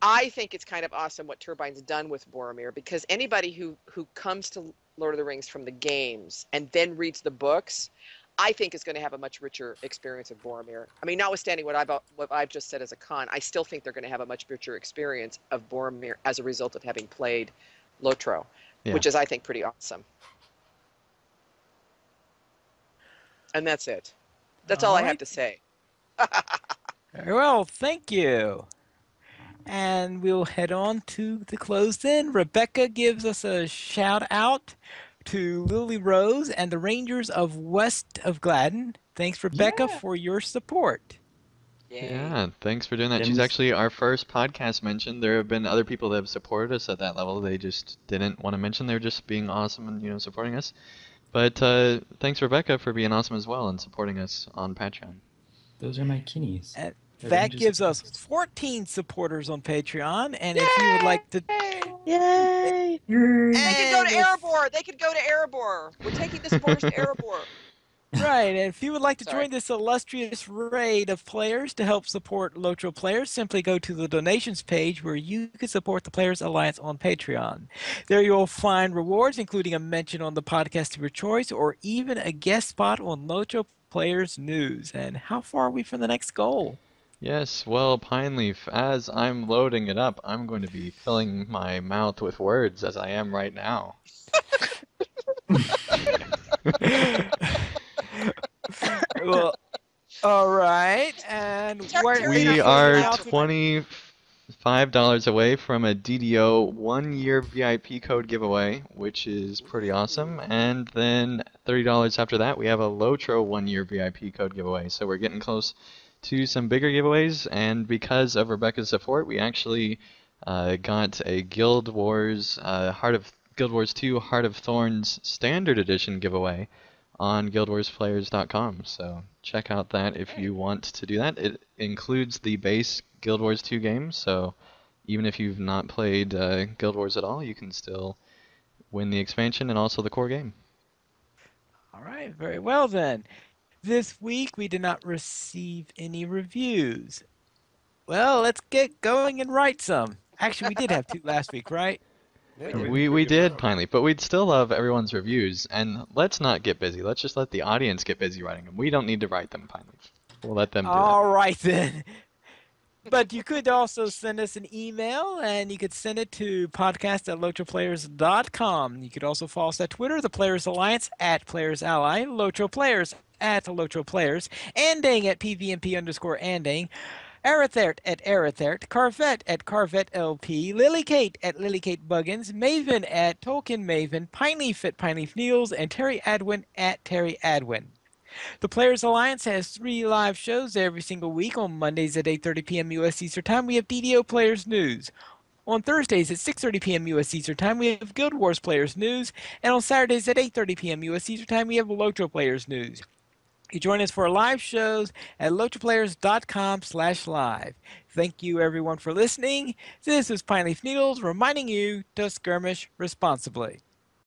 I think it's kind of awesome what Turbine's done with Boromir because anybody who comes to Lord of the Rings from the games and then reads the books, I think is going to have a much richer experience of Boromir. I mean, notwithstanding what I've just said as a con, I still think they're going to have a much richer experience of Boromir as a result of having played Lotro, Yeah. which is I think pretty awesome. And that's it. That's all all I have right. to say. Very well, thank you. And we'll head on to the close then. Rebecca gives us a shout out to Lily Rose and the Rangers of West of Gladden. Thanks, Rebecca, Yeah. for your support. Yay. Yeah, thanks for doing that. She's Them's actually our first podcast mentioned. There have been other people that have supported us at that level. They just didn't want to mention. They're just being awesome and supporting us. But thanks Rebecca for being awesome as well and supporting us on Patreon. those are my kitties. And The that Rangers of gives us West. 14 supporters on Patreon. And if you would like to, Yay! Yay! They could go to and if Erebor. They could go to Erebor. We're taking the supporters to Erebor. right, and if you would like to Sorry. join this illustrious raid of players to help support Lotro players, simply go to the donations page where you can support the Players Alliance on Patreon. There you'll find rewards, including a mention on the podcast of your choice, or even a guest spot on Lotro Players News. And how far are we from the next goal? Yes, well, Pineleaf, as I'm loading it up, I'm going to be filling my mouth with words as I am right now. Well, all right, and where are Terry and you I We are filling filling your our are mouths mouth with? with $25 away from a DDO 1 year VIP code giveaway, which is pretty awesome. And then $30 after that, we have a Lotro 1 year VIP code giveaway. So we're getting close to some bigger giveaways. And because of Rebecca's support, we actually got a Guild Wars 2 Heart of Thorns Standard Edition giveaway on guildwarsplayers.com. So check out that if Hey, you want to do that. It includes the base Guild Wars 2 game, so even if you've not played Guild Wars at all, you can still win the expansion and also the core game. All right, very well then. This week we did not receive any reviews. Well, let's get going and write some. Actually, we did have two last week, right? we Yeah, did. we did a We pretty good did, job. Pinely, but we'd still love everyone's reviews, and let's not get busy. Let's just let the audience get busy writing them. We don't need to write them, Pinely. We'll let them do that. All right then. But you could also send us an email, and you could send it to podcast@lotroplayers.com. You could also follow us at Twitter, the Players Alliance at Players Ally, Lotro Players at Lotro Players, Andang at PVMP_Andang, Arathert at Arathert, Carvet at Carvet LP, Lily Kate at Lily Kate Buggins, Maven at Tolkien Maven, Pineleaf at Pineleaf Neals, and Terry Adwin at Terry Adwin. The Players Alliance has 3 live shows every single week. On Mondays at 8:30 p.m. U.S. Eastern Time, we have DDO Players News. On Thursdays at 6:30 p.m. U.S. Eastern Time, we have Guild Wars Players News. And on Saturdays at 8:30 p.m. U.S. Eastern Time, we have Lotro Players News. You join us for our live shows at lotroplayers.com/live. Thank you, everyone, for listening. This is Pineleaf Needles reminding you to skirmish responsibly.